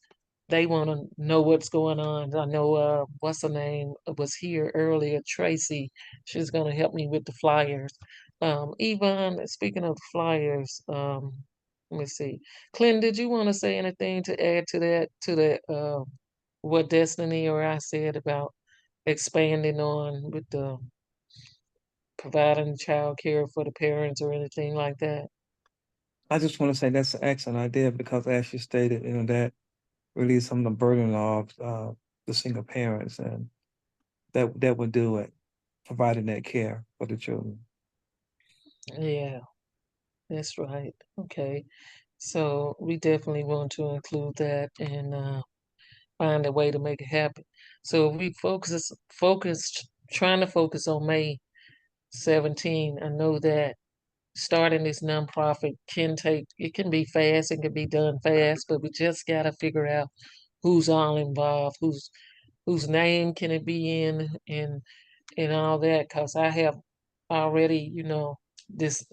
they want to know what's going on. I know, what's her name was here earlier, Tresie. She's going to help me with the flyers. Yvonne, speaking of flyers, let me see. Clinton, did you want to say anything to add to that, what Destiny or I said about expanding on with the providing child care for the parents or anything like that? I just want to say that's an excellent idea because, as you stated, that relieves some of the burden of the single parents, and that would do it, providing that care for the children. Yeah, that's right. Okay. So we definitely want to include that and find a way to make it happen. So if we trying to focus on May 17. I know that starting this nonprofit it can be fast, it can be done fast, but we just gotta figure out who's all involved, whose name can it be in, and all that. Cause I have already, this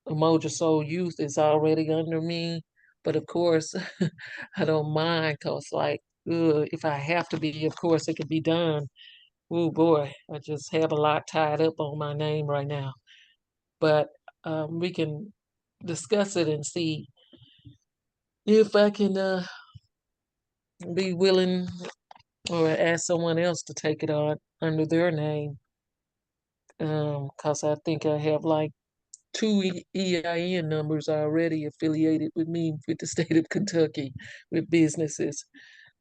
Emoja Soul Youth is already under me, but of course, I don't mind. Cause like, if I have to be, of course, it could be done. Oh boy, I just have a lot tied up on my name right now. But we can discuss it and see if I can be willing or ask someone else to take it on under their name. Because I think I have like two EIN numbers already affiliated with me with the state of Kentucky with businesses.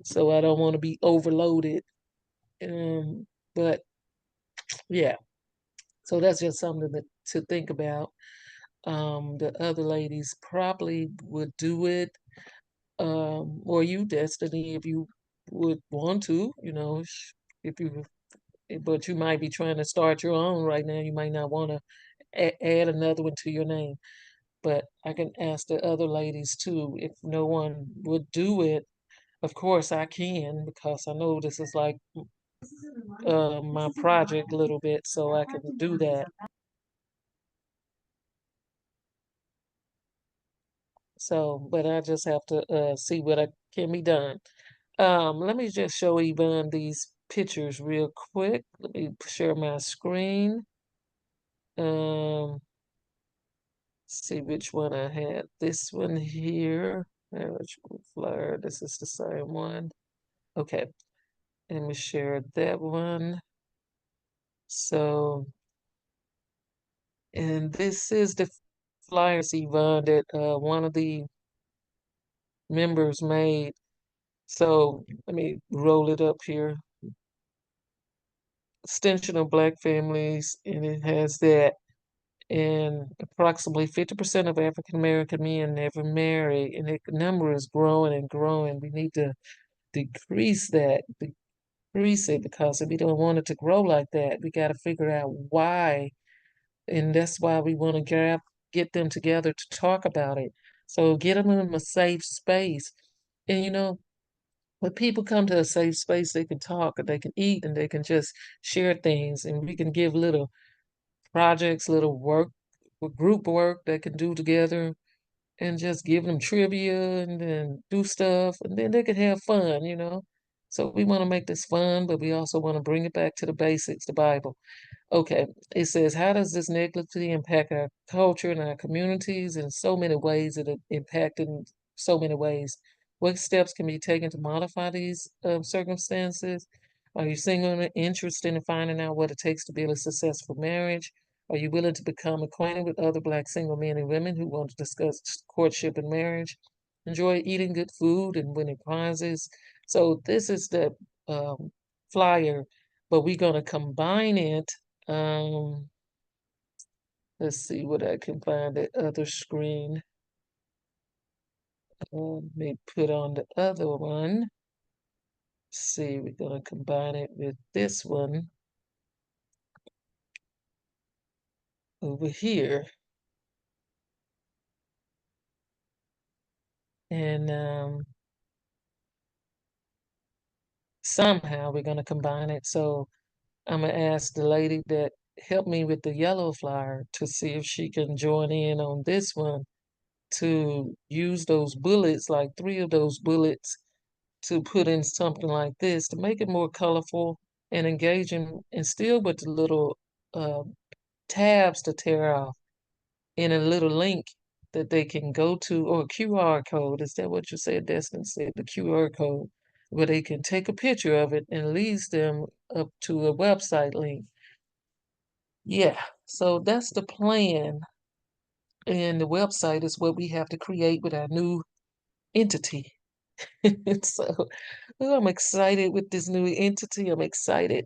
So I don't want to be overloaded. But yeah, so that's just something to think about. The other ladies probably would do it, or you, Destiny, if you would want to, if you, but you might be trying to start your own right now. You might not want to add another one to your name. But I can ask the other ladies too. If no one would do it, of course I can, because I know this is like my project a little bit, so I can do that. So, but I just have to see what can be done. Let me just show Yvonne these pictures real quick. Let me share my screen. See which one I had. This one here. Eligible flyer. This is the same one. Okay. Let me share that one. So, and this is the flyers, Yvonne, that one of the members made. So let me roll it up here. Extension of Black families, and it has that. And approximately 50% of African American men never marry, and the number is growing and growing. We need to decrease it, because if we don't want it to grow like that, we got to figure out why, and that's why we want to get them together to talk about it. So get them in a safe space, and when people come to a safe space, they can talk, and they can eat, and they can just share things, and we can give little projects, little work, group work they can do together, and just give them trivia and then do stuff, and then they can have fun. So we want to make this fun, but we also want to bring it back to the basics, the Bible. Okay, it says, how does this negatively impact our culture and our communities? In so many ways, it impacted in so many ways. What steps can be taken to modify these circumstances? Are you single and interested in finding out what it takes to build a successful marriage? Are you willing to become acquainted with other Black single men and women who want to discuss courtship and marriage? Enjoy eating good food and winning prizes. So this is the flyer, but we're going to combine it. Let's see what I can find the other screen. Let me put on the other one. See, we're going to combine it with this one over here. And somehow we're going to combine it. So I'm going to ask the lady that helped me with the yellow flyer to see if she can join in on this one, to use those bullets, like 3 of those bullets, to put in something like this to make it more colorful and engaging, and still with the little uh, tabs to tear off, in a little link that they can go to, or a QR code. Is that what you said, Destin said? The QR code, where they can take a picture of it and leads them up to a website link. Yeah, so that's the plan. And the website is what we have to create with our new entity. So I'm excited with this new entity. I'm excited.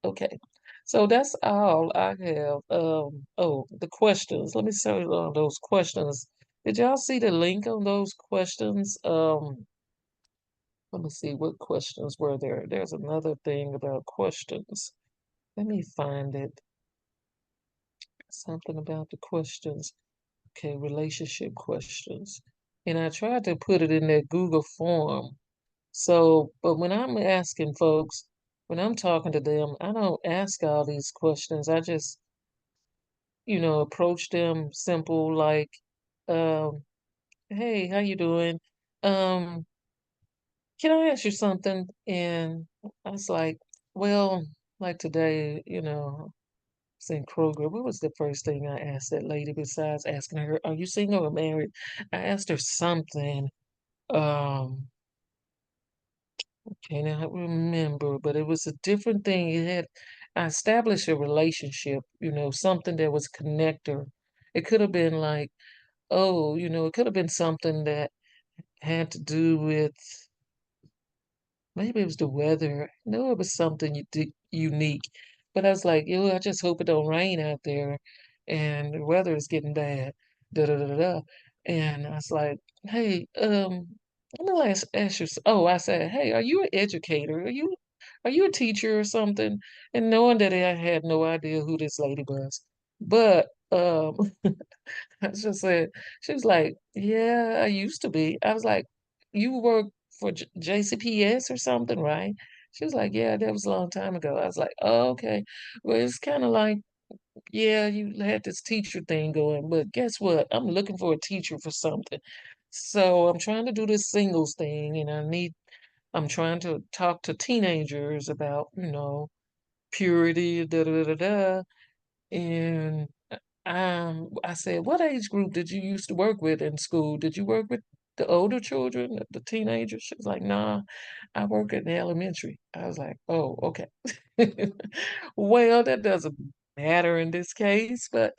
Okay. So that's all I have. Oh, the questions. Let me show you those questions. Did y'all see the link on those questions? Let me see what questions were there. There's another thing about questions. Let me find it. Something about the questions. Okay, relationship questions. And I tried to put it in that Google form. So, but when I'm asking folks, when I'm talking to them, I don't ask all these questions. I just, approach them simple like, um, hey, how you doing? Um, can I ask you something? And I was like, well, like today, it's in Kroger. What was the first thing I asked that lady besides asking her, are you single or married? I asked her something. Um, cannot remember, but it was a different thing. I established a relationship, something that was connector. It could have been like, oh, it could have been something that had to do with maybe it was the weather. No, it was something unique. But I was like, I just hope it don't rain out there, and the weather is getting bad. Da da da da. Da. And I was like, hey, let me ask you. Oh, I said, hey, are you an educator? Are you a teacher or something? And knowing that I had no idea who this lady was, but I just said, she was like, yeah, I used to be. I was like, you work for JCPS or something, right? She was like, yeah, that was a long time ago. I was like, oh, okay. Well, it's kind of like, yeah, you had this teacher thing going, but guess what? I'm looking for a teacher for something. So I'm trying to do this singles thing, and I'm trying to talk to teenagers about, purity, da da da da. And I said, what age group did you used to work with in school? Did you work with the older children, the teenagers? She was like, nah, I work in the elementary. I was like, oh, okay. Well, that doesn't matter in this case, but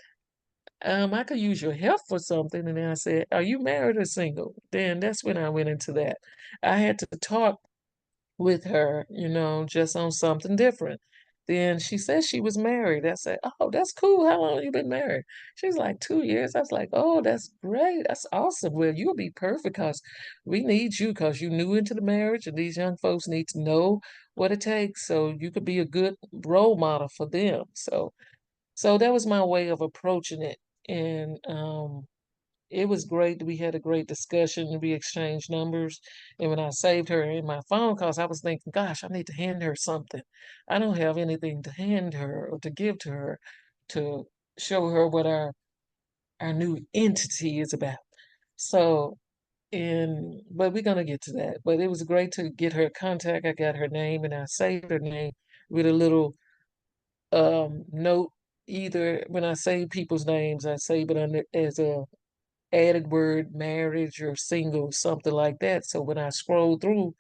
I could use your help for something. And then I said, are you married or single? Then that's when I went into that. I had to talk with her, just on something different. Then she said she was married. I said, oh, that's cool. How long you been married? She's like 2 years. I was like, oh, that's great. That's awesome. Well, you'll be perfect because we need you because you new into the marriage and these young folks need to know what it takes. So you could be a good role model for them. So that was my way of approaching it. And it was great. We had a great discussion. We exchanged numbers. And when I saved her in my phone calls, I was thinking, gosh, I need to hand her something. I don't have anything to hand her or to give to her to show her what our new entity is about. So, but we're gonna get to that. But it was great to get her contact. I got her name and I saved her name with a little note. Either when I save people's names, I save it under as a added word marriage or single, something like that. So when I scroll through,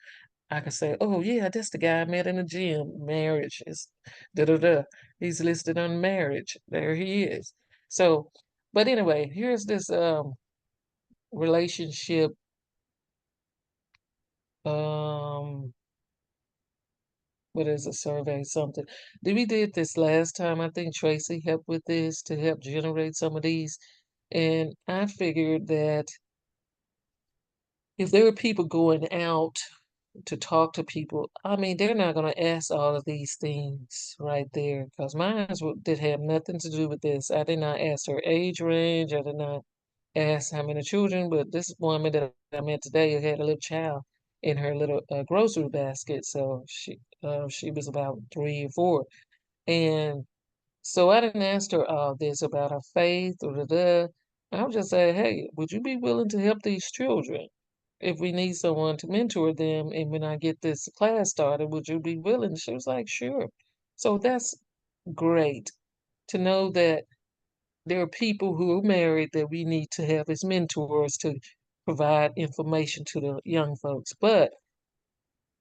I can say, oh yeah, that's the guy I met in the gym. Marriage is da da da. He's listed on marriage. There he is. So, but anyway, here's this relationship. Um, what is a survey? Something. We did this last time. I think Tracy helped with this to help generate some of these. And I figured that if there are people going out to talk to people, I mean, they're not going to ask all of these things right there because mine did have nothing to do with this. I did not ask her age range. I did not ask how many children, but this woman that I met today had a little child in her little grocery basket. So she was about 3 or 4. And so I didn't ask her all this about her faith or the. I would just say, hey, would you be willing to help these children? If we need someone to mentor them, and when I get this class started, would you be willing? She was like, sure. So that's great to know that there are people who are married that we need to have as mentors to provide information to the young folks. But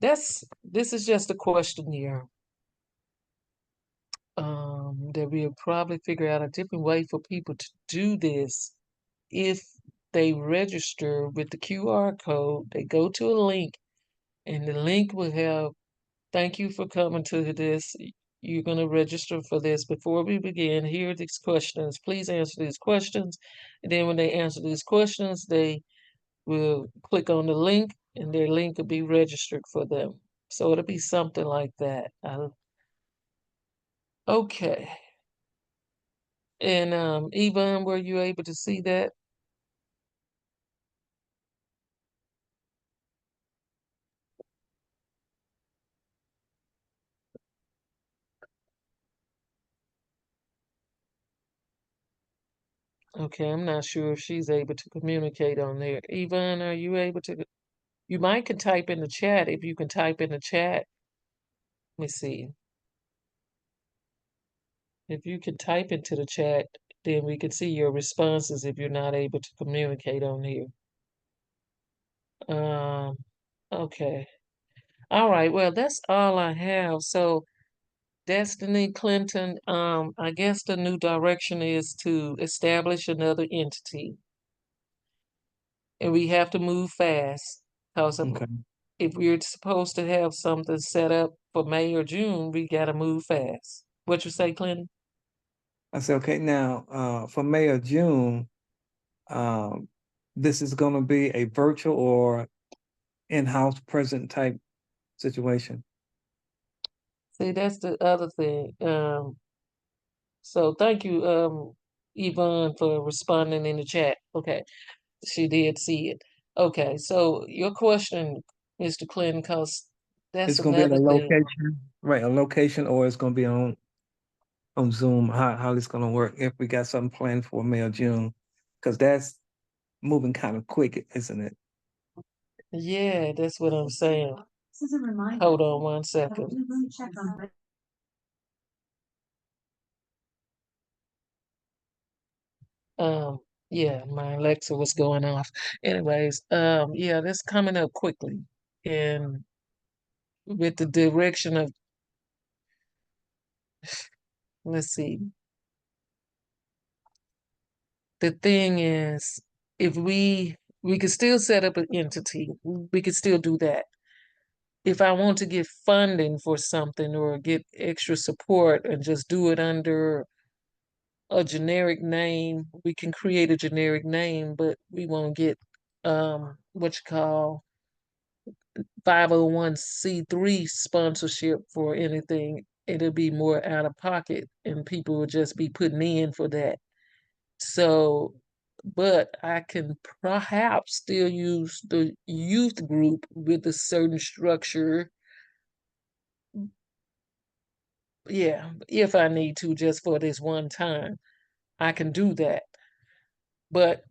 this is just a questionnaire that we'll probably figure out a different way for people to do this if they register with the QR code. They go to a link, and the link will have thank you for coming to this. you're going to register for this. Before we begin, here are these questions. Please answer these questions. And then when they answer these questions, they will click on the link and their link will be registered for them. So it'll be something like that. Okay. And Yvonne, were you able to see that? Okay, I'm not sure if she's able to communicate on there. Yvonne, are you able to? You might can type in the chat if you can type in the chat. Let me see. If you can type into the chat, then we can see your responses if you're not able to communicate on here. Okay. All right, well, that's all I have. So Destiny Clinton, I guess the new direction is to establish another entity. And we have to move fast because Okay. if we're supposed to have something set up for May or June, we got to move fast. What you say, Clinton? I said, okay, now for May or June, this is going to be a virtual or in-house present type situation. See, that's the other thing. So thank you, Yvonne, for responding in the chat. Okay, she did see it. Okay, so your question, Mr. Clinton, because that's It's going to be in a another thing. location, right? A location, or it's going to be on Zoom. How it's going to work if we got something planned for May or June, because that's moving kind of quick, isn't it? Yeah, that's what I'm saying. Hold on one second. Yeah, my Alexa was going off. Anyways, yeah, that's coming up quickly. And with the direction of, let's see, the thing is, if we could still set up an entity, we could still do that. If I want to get funding for something or get extra support and just do it under a generic name, we can create a generic name, but we won't get what you call 501c3 sponsorship for anything. It'll be more out of pocket and people will just be putting in for that. So, but I can perhaps still use the youth group with a certain structure. Yeah, if I need to, just for this one time, I can do that. But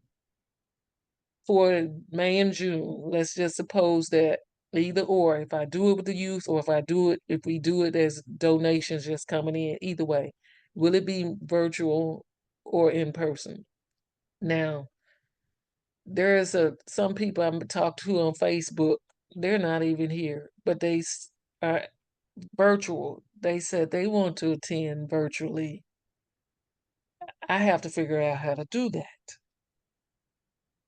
for May and June, let's just suppose that either or, if I do it with the youth or if we do it as donations just coming in, either way, will it be virtual or in person? Now, there's some people I'm talked to on Facebook, they're not even here, but they are virtual. They said they want to attend virtually. I have to figure out how to do that.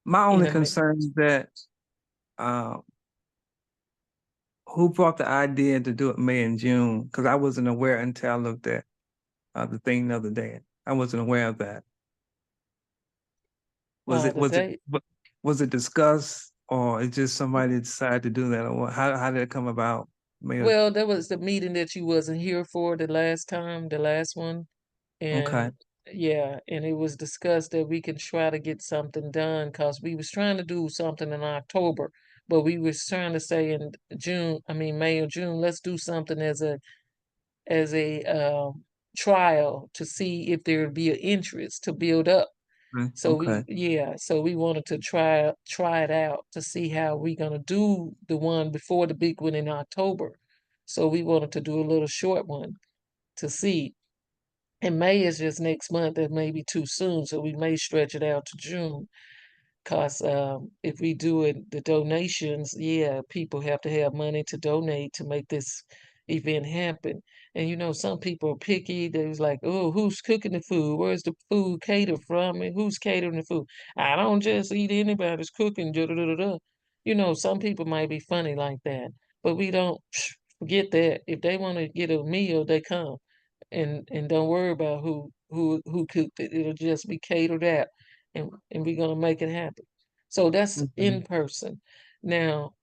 My in only a minute. concern is that who brought the idea to do it May and June? Because I wasn't aware until I looked at the thing the other day. I wasn't aware of that. Was it The was it date. was it discussed, or it just somebody decided to do that, or how did it come about? Well, that was the meeting that you wasn't here for the last time, the last one. Okay. And yeah, and it was discussed that we can try to get something done because we was trying to do something in October, but we was trying to say in May or June, let's do something as a trial to see if there would be an interest to build up. So Okay. so we wanted to try it out to see how we gonna do the one before the big one in October. So we wanted to do a little short one to see. And May is just next month. That may be too soon, so we may stretch it out to June. Cause if we do it, the donations, yeah, people have to have money to donate to make this event happen. And you know, some people are picky. They was like, "Oh, who's cooking the food? Where's the food catered from? And who's catering the food? I don't just eat anybody's cooking." Da, da, da, da, da. You know, some people might be funny like that, but we don't forget that. If they want to get a meal, they come. and don't worry about who cooked it. It'll just be catered out, and we're gonna make it happen. So that's Mhm. in person. Now,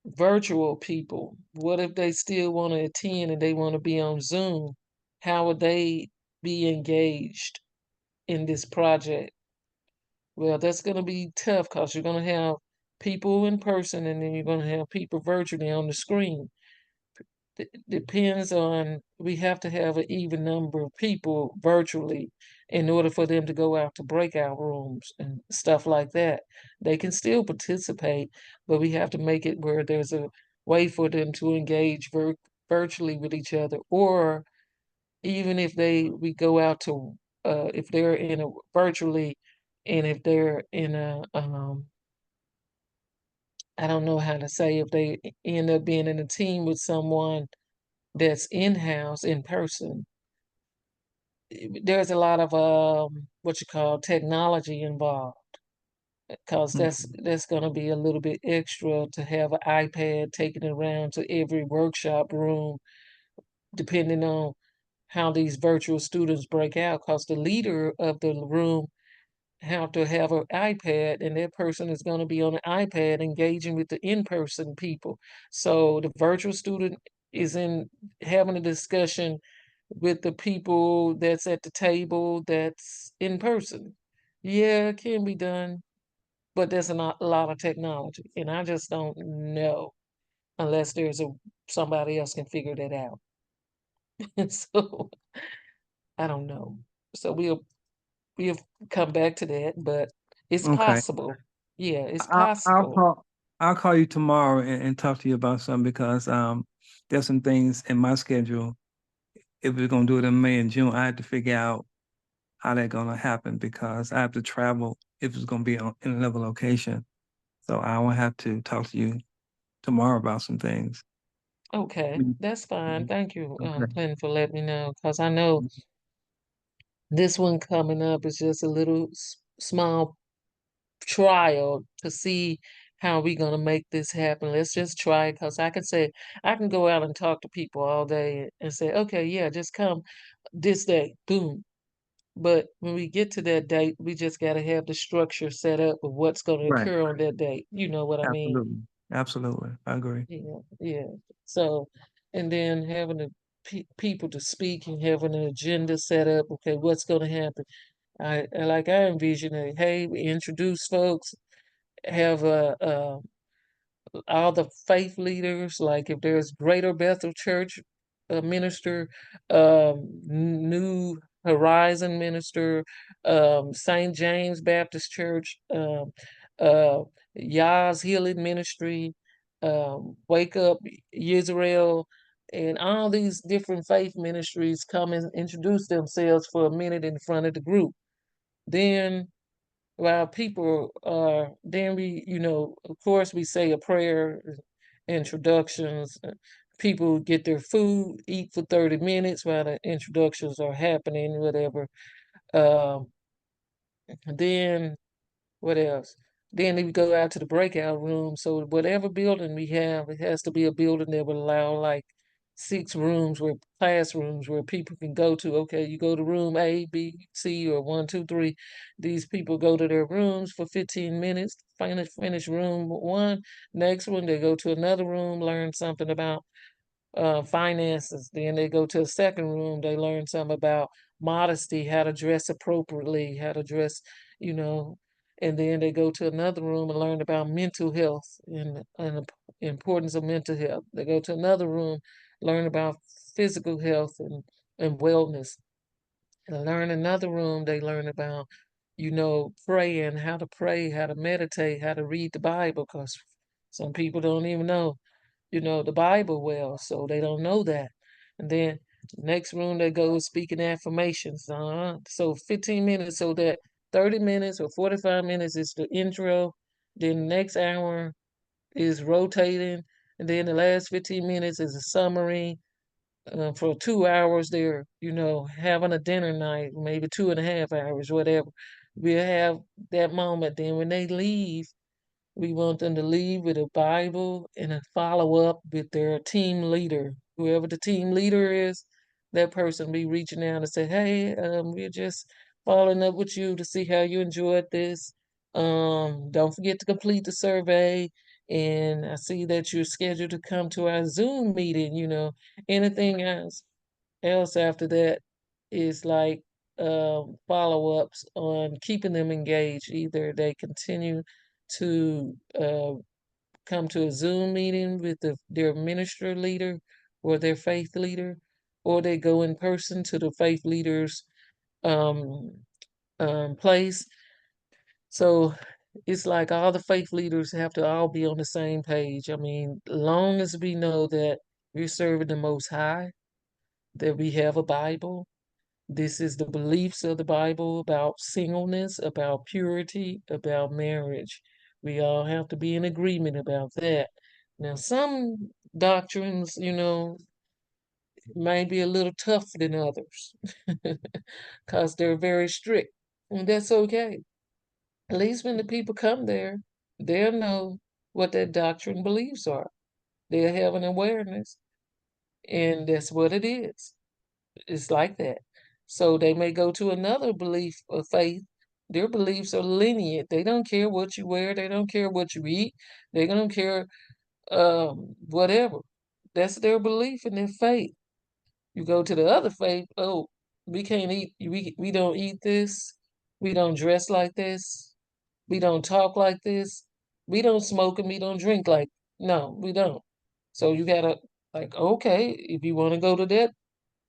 virtual people, what if they still want to attend and they want to be on Zoom? How would they be engaged in this project? Well, that's going to be tough because you're going to have people in person and then you're going to have people virtually on the screen. Depends on, we have to have an even number of people virtually in order for them to go out to breakout rooms and stuff like that. They can still participate, but we have to make it where there's a way for them to engage virtually with each other. Or even if we go out to, if they're in a virtually, and if they're in a, I don't know how to say, if they end up being in a team with someone that's in-house, in person, there's a lot of what you call technology involved, because Mhm. that's going to be a little bit extra to have an iPad taken around to every workshop room, depending on how these virtual students break out, because the leader of the room have to have an iPad, and that person is going to be on an iPad engaging with the in-person people. So the virtual student is in having a discussion with the people that's at the table that's in person. Yeah, it can be done, but there's a lot of technology, and I just don't know unless there's a somebody else can figure that out. So I don't know. So we'll come back to that, but it's Okay. possible. Yeah, it's I, I'll possible. call. I'll call you tomorrow and talk to you about something because there's some things in my schedule. If we're gonna do it in May and June, I have to figure out how that's gonna happen because I have to travel if it's gonna be in another location. So I will have to talk to you tomorrow about some things. Okay, Mhm. that's fine. Mhm. Thank you, Okay. Glenn, for letting me know, because I know this one coming up is just a little small trial to see how we gonna make this happen. Let's just try it, because I can say I can go out and talk to people all day and say, okay, yeah, just come this day, boom. But when we get to that date, we just got to have the structure set up of what's going to Right. occur on that date. You know what I mean? Absolutely. Absolutely. I agree. Yeah, yeah. So, and then having the people to speak and having an agenda set up. Okay, what's going to happen? I envision it. Hey, we introduce folks, have all the faith leaders, like if there's Greater Bethel Church minister, New Horizon minister, St. James Baptist Church, uh, Yah's Healing Ministry, Wake Up Israel, and all these different faith ministries come and introduce themselves for a minute in front of the group. Then while people are, then we, of course, we say a prayer, introductions. People get their food, eat for 30 minutes while the introductions are happening, whatever. Um, then what else? Then we go out to the breakout room. So whatever building we have, it has to be a building that will allow like 6 rooms, where classrooms where people can go to. Okay, you go to room A, B, C, or 1, 2, 3. These people go to their rooms for 15 minutes, finish room one. Next one, they go to another room, learn something about finances. Then they go to a second room, they learn something about modesty, how to dress appropriately, how to dress, you know, and then they go to another room and learn about mental health and the importance of mental health. They go to another room, learn about physical health and wellness. And learn another room, they learn about, praying, how to pray, how to meditate, how to read the Bible, because some people don't even know the Bible well, so they don't know that. And then next room they go is speaking affirmations. So 15 minutes, so that 30 minutes or 45 minutes is the intro. Then the next hour is rotating. And then the last 15 minutes is a summary. For 2 hours, they're, having a dinner night, maybe 2.5 hours, whatever. We'll have that moment. Then when they leave, we want them to leave with a Bible and a follow up with their team leader, whoever the team leader is. that person be reaching out and say, hey, we're just following up with you to see how you enjoyed this. Don't forget to complete the survey. And I see that you're scheduled to come to our Zoom meeting, anything else after that is like follow-ups on keeping them engaged. Either they continue to come to a Zoom meeting with their minister leader or their faith leader, or they go in person to the faith leader's um, place. So it's like all the faith leaders have to all be on the same page. I mean, long as we know that we're serving the Most High, that we have a Bible, this is the beliefs of the Bible about singleness, about purity, about marriage. We all have to be in agreement about that. Now, some doctrines, might be a little tougher than others because they're very strict. And that's okay. At least when the people come there, they'll know what that doctrine beliefs are. They'll have an awareness, and that's what it is. It's like that. So they may go to another belief of faith. Their beliefs are lenient. They don't care what you wear. They don't care what you eat. They don't care whatever. That's their belief and their faith. You go to the other faith, oh, we can't eat, we don't eat this. We don't dress like this. We don't talk like this. We don't smoke and we don't drink like, no, we don't. So you gotta, like, okay, if you want to go to that,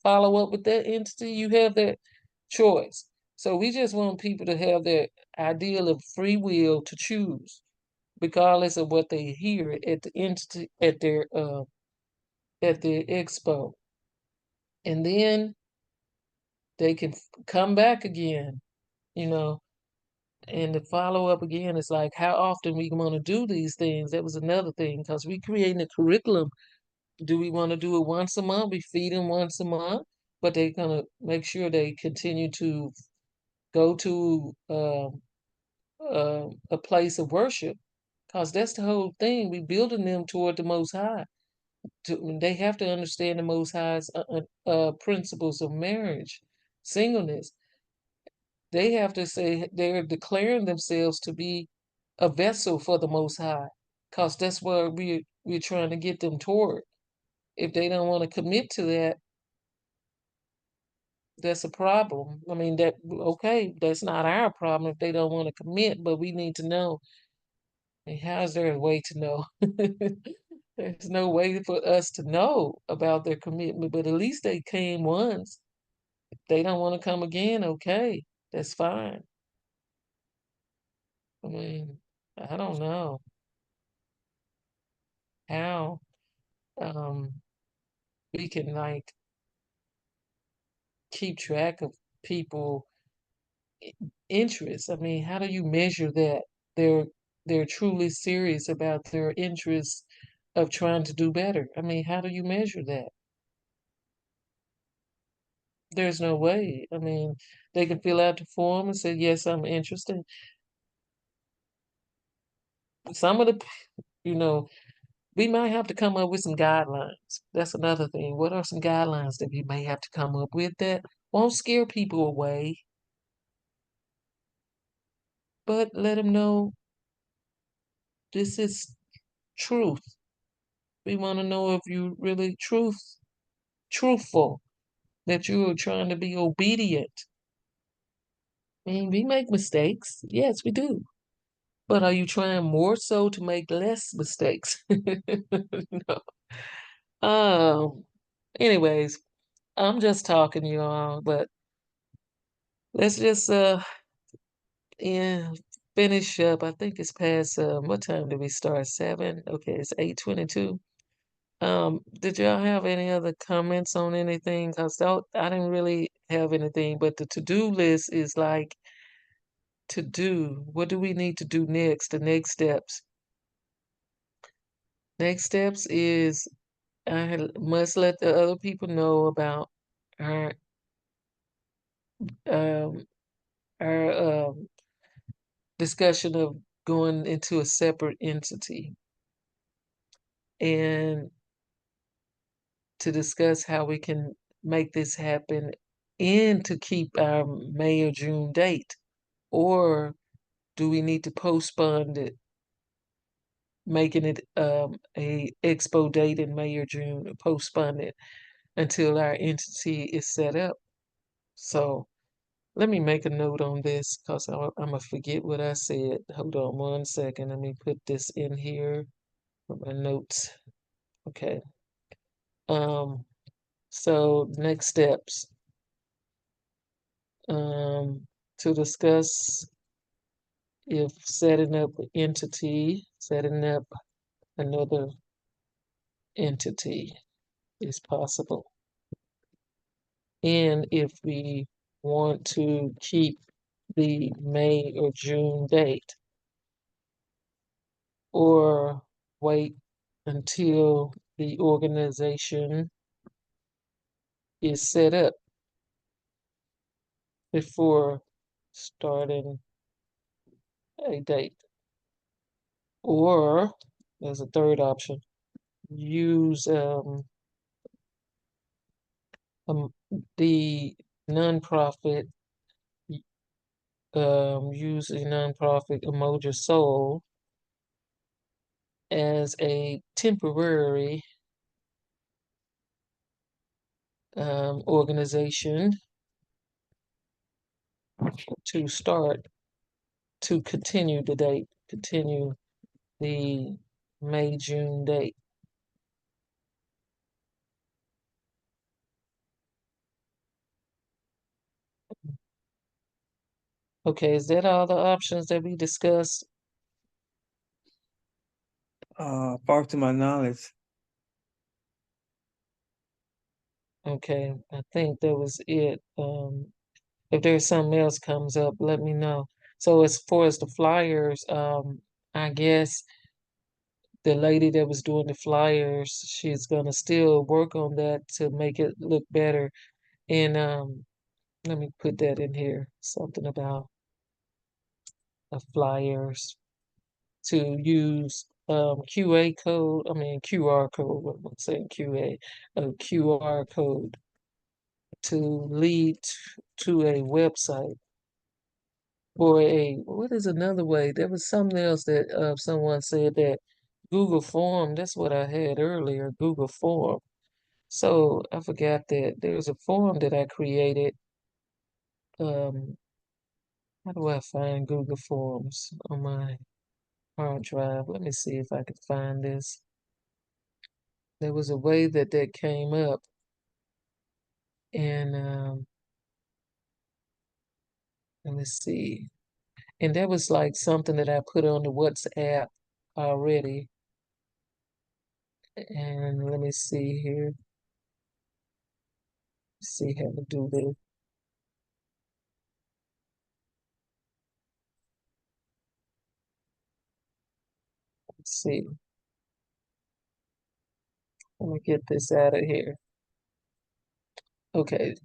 follow up with that entity, you have that choice. So we just want people to have their ideal of free will to choose, regardless of what they hear at the entity at the expo. And then they can come back again, you know, and the follow up again is like how often we want to do these things. That was another thing because we creating a curriculum. Do we want to do it once a month? We feed them once a month, but they're gonna make sure they continue to go to a place of worship, because that's the whole thing. We building them toward the Most High. They have to understand the Most High's principles of marriage, singleness. They have to say they're declaring themselves to be a vessel for the Most High, because that's where we're trying to get them toward. If they don't want to commit to that, that's a problem. I mean, okay, that's not our problem if they don't want to commit, but we need to know. And how's there a way to know? There's no way for us to know about their commitment, but at least they came once. If they don't want to come again, okay, that's fine. I mean, I don't know how um we can like keep track of people interests. I mean, how do you measure that they're they're truly serious about their interests of trying to do better? I mean, how do you measure that? There's no way. I mean, they can fill out the form and say, yes, I'm interested. Some of you know, we might have to come up with some guidelines. That's another thing. What are some guidelines that we may have to come up with that won't scare people away, but let them know this is truth. We want to know if you really truthful, that you are trying to be obedient. I mean, we make mistakes. Yes, we do. But are you trying more so to make less mistakes? No. Um, anyways, I'm just talking you all, but let's just yeah, finish up. I think it's past what time did we start? 7? Okay, it's 8:22. Did y'all have any other comments on anything? Because I didn't really have anything, but the to-do list is like to do. What do we need to do next? The next steps. Next steps is must let the other people know about our um our discussion of going into a separate entity and to discuss how we can make this happen and to keep our May or June date? Or do we need to postpone it, making it a expo date in May or June, postpone it until our entity is set up? So let me make a note on this because I'm gonna forget what I said. Hold on 1 second. Let me put this in here for my notes. Okay. So next steps. To discuss if setting up an entity, setting up another entity is possible. And if we want to keep the May or June date, or wait until the organization is set up before starting a date. Or there's a third option, use the nonprofit, use a nonprofit Emoji Soul as a temporary organization to start, to continue the date, continue the May, June date. Okay, is that all the options that we discussed? Far to my knowledge. Okay, I think that was it. If there's something else comes up, let me know. So as far as the flyers, I guess the lady that was doing the flyers, she's gonna still work on that to make it look better. And let me put that in here, something about the flyers to use QA code, I mean QR code, what am I saying, QA, a QR code to lead to a website or what is another way? There was something else that someone said that Google Form, that's what I had earlier, Google Form. So I forgot that there's a form that I created. How do I find Google Forms on my hard drive? Let me see if I can find this. There was a way that came up, and let me see. And that was like something that I put on the WhatsApp already. And let me see here. See how to do this. Let's see. Let me get this out of here. Okay.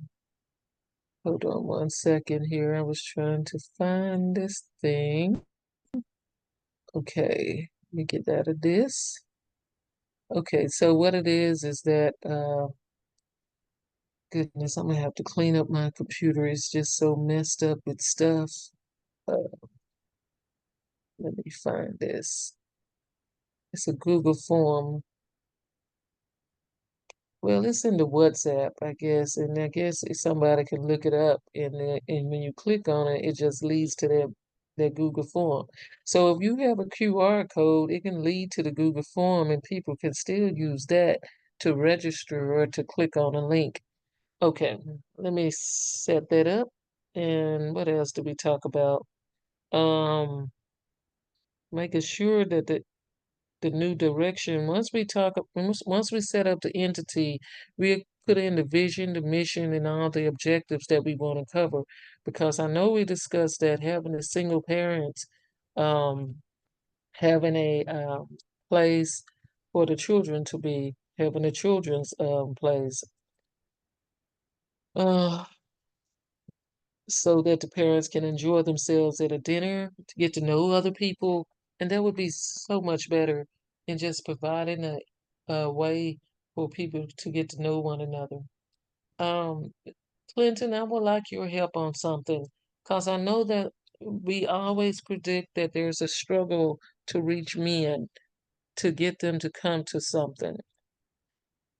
Hold on 1 second here. I was trying to find this thing. Okay. Let me get out of this. Okay, so what it is that goodness, I'm gonna have to clean up my computer. It's just so messed up with stuff. Uh, let me find this. It's a Google form. Well, it's in the WhatsApp, I guess, and I guess if somebody can look it up, and when you click on it, it just leads to that Google form. So if you have a QR code, it can lead to the Google form, and people can still use that to register or to click on a link. Okay, let me set that up. And what else do we talk about? Um, Making sure that the new direction, once we set up the entity, we put in the vision, the mission, and all the objectives that we want to cover. Because I know we discussed that having a single parents, having a place for the children to be, having a children's place. Uh, so that the parents can enjoy themselves at a dinner, to get to know other people, and that would be so much better than just providing a way for people to get to know one another. Um, Clinton, I would like your help on something because I know that we always predict that there's a struggle to reach men to get them to come to something.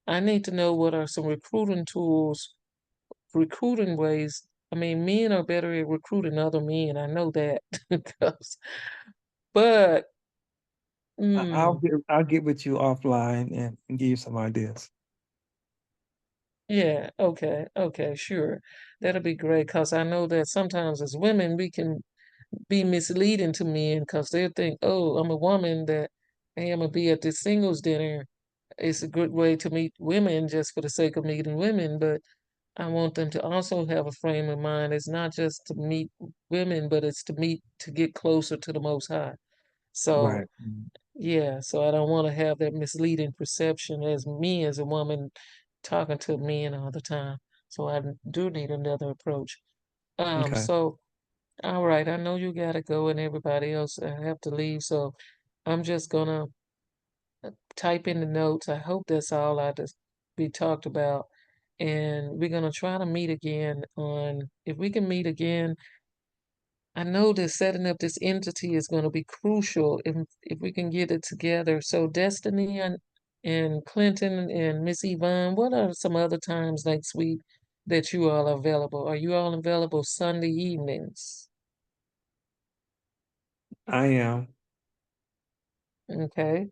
I need to know what are some recruiting tools, recruiting ways. I mean, men are better at recruiting other men. I know that. 'Cause- but I'll mm, get with you offline and give you some ideas. yeah, okay, sure. That'll be great because I know that sometimes as women we can be misleading to men because they'll think, oh, I'm a woman that hey, I'm gonna be at this singles dinner. It's a good way to meet women just for the sake of meeting women, but I want them to also have a frame of mind. It's not just to meet women, but it's to meet to get closer to the Most High. So, Right. Mhm. yeah, so I don't want to have that misleading perception as me as a woman talking to men all the time. So I do need another approach. Okay. So all right, I know you gotta go and everybody else have to leave, so I'm just gonna type in the notes. I hope that's all I just be talked about. And we're gonna try to meet again on if we can meet again. I know that setting up this entity is gonna be crucial if we can get it together. So Destiny and Clinton and Miss Yvonne, what are some other times next week that you all are available? Are you all available Sunday evenings? I am. Okay.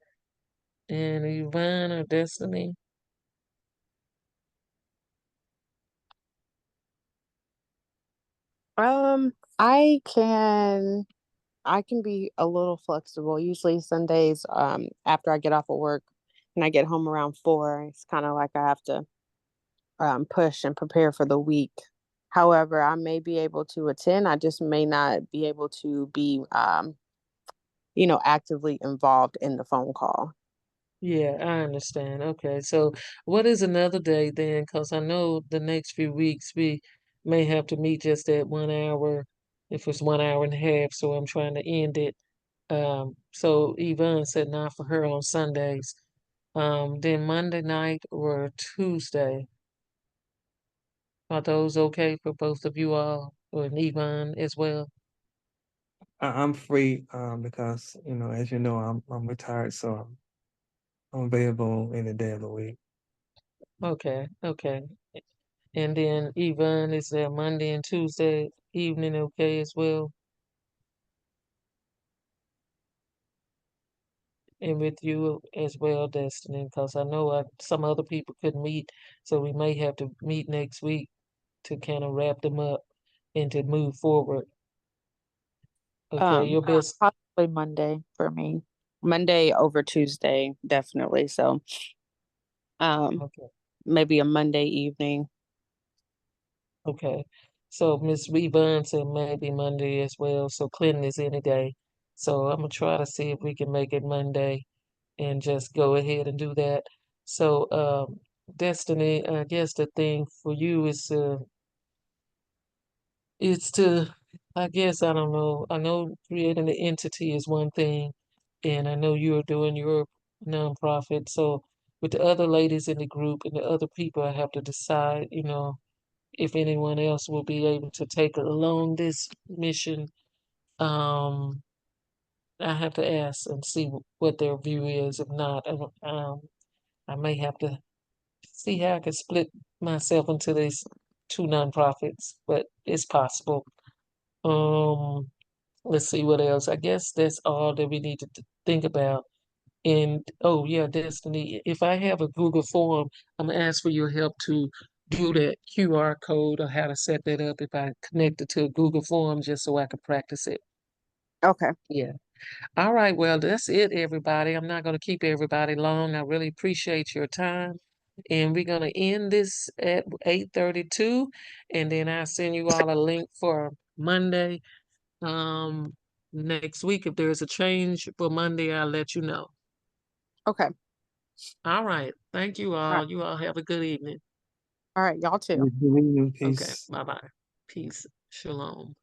And Yvonne or Destiny? Um, I can I can be a little flexible. Usually Sundays, after I get off of work and I get home around 4, it's kind of like I have to push and prepare for the week. However, I may be able to attend. I just may not be able to be actively involved in the phone call. Yeah, I understand. Okay, so what is another day then? Because I know the next few weeks we may have to meet just at 1 hour, if it's 1 hour and a half. So I'm trying to end it. So Yvonne said not for her on Sundays. Then Monday night or Tuesday. Are those okay for both of you all, or Yvonne as well? I'm free because as you know, I'm retired, so I'm available any day of the week. Okay. And then Yvonne, is there Monday and Tuesday evening okay as well? And with you as well, Destiny, because I know some other people couldn't meet, so we may have to meet next week to kind of wrap them up and to move forward. Okay, your best. Possibly Monday for me. Monday over Tuesday, definitely. So, um, Okay, maybe a Monday evening. okay. So Miss Yvonne said maybe Monday as well. So Clinton is any day. So I'm gonna try to see if we can make it Monday and just go ahead and do that. So, Destiny, I guess the thing for you is to, I guess, I don't know. I know creating the entity is one thing, and I know you're doing your nonprofit. So, with the other ladies in the group and the other people, I have to decide, if anyone else will be able to take along this mission. Um, I have to ask and see what their view is. If not, I may have to see how I can split myself into these two nonprofits, but it's possible. Um, let's see what else. I guess that's all that we need to think about. And oh yeah, Destiny, if I have a Google form, I'm gonna ask for your help to do that QR code or how to set that up if I connect it to a Google form just so I can practice it. Okay. Yeah. All right, well, that's it, everybody. I'm not going to keep everybody long. I really appreciate your time. And we're going to end this at 8:32, and then I'll send you all a link for Monday. Next week, if there's a change for Monday, I'll let you know. Okay. All right. Thank you All right. all. You all have a good evening. All right. Y'all too. Good evening. Okay. Peace. Bye-bye. Peace. Shalom.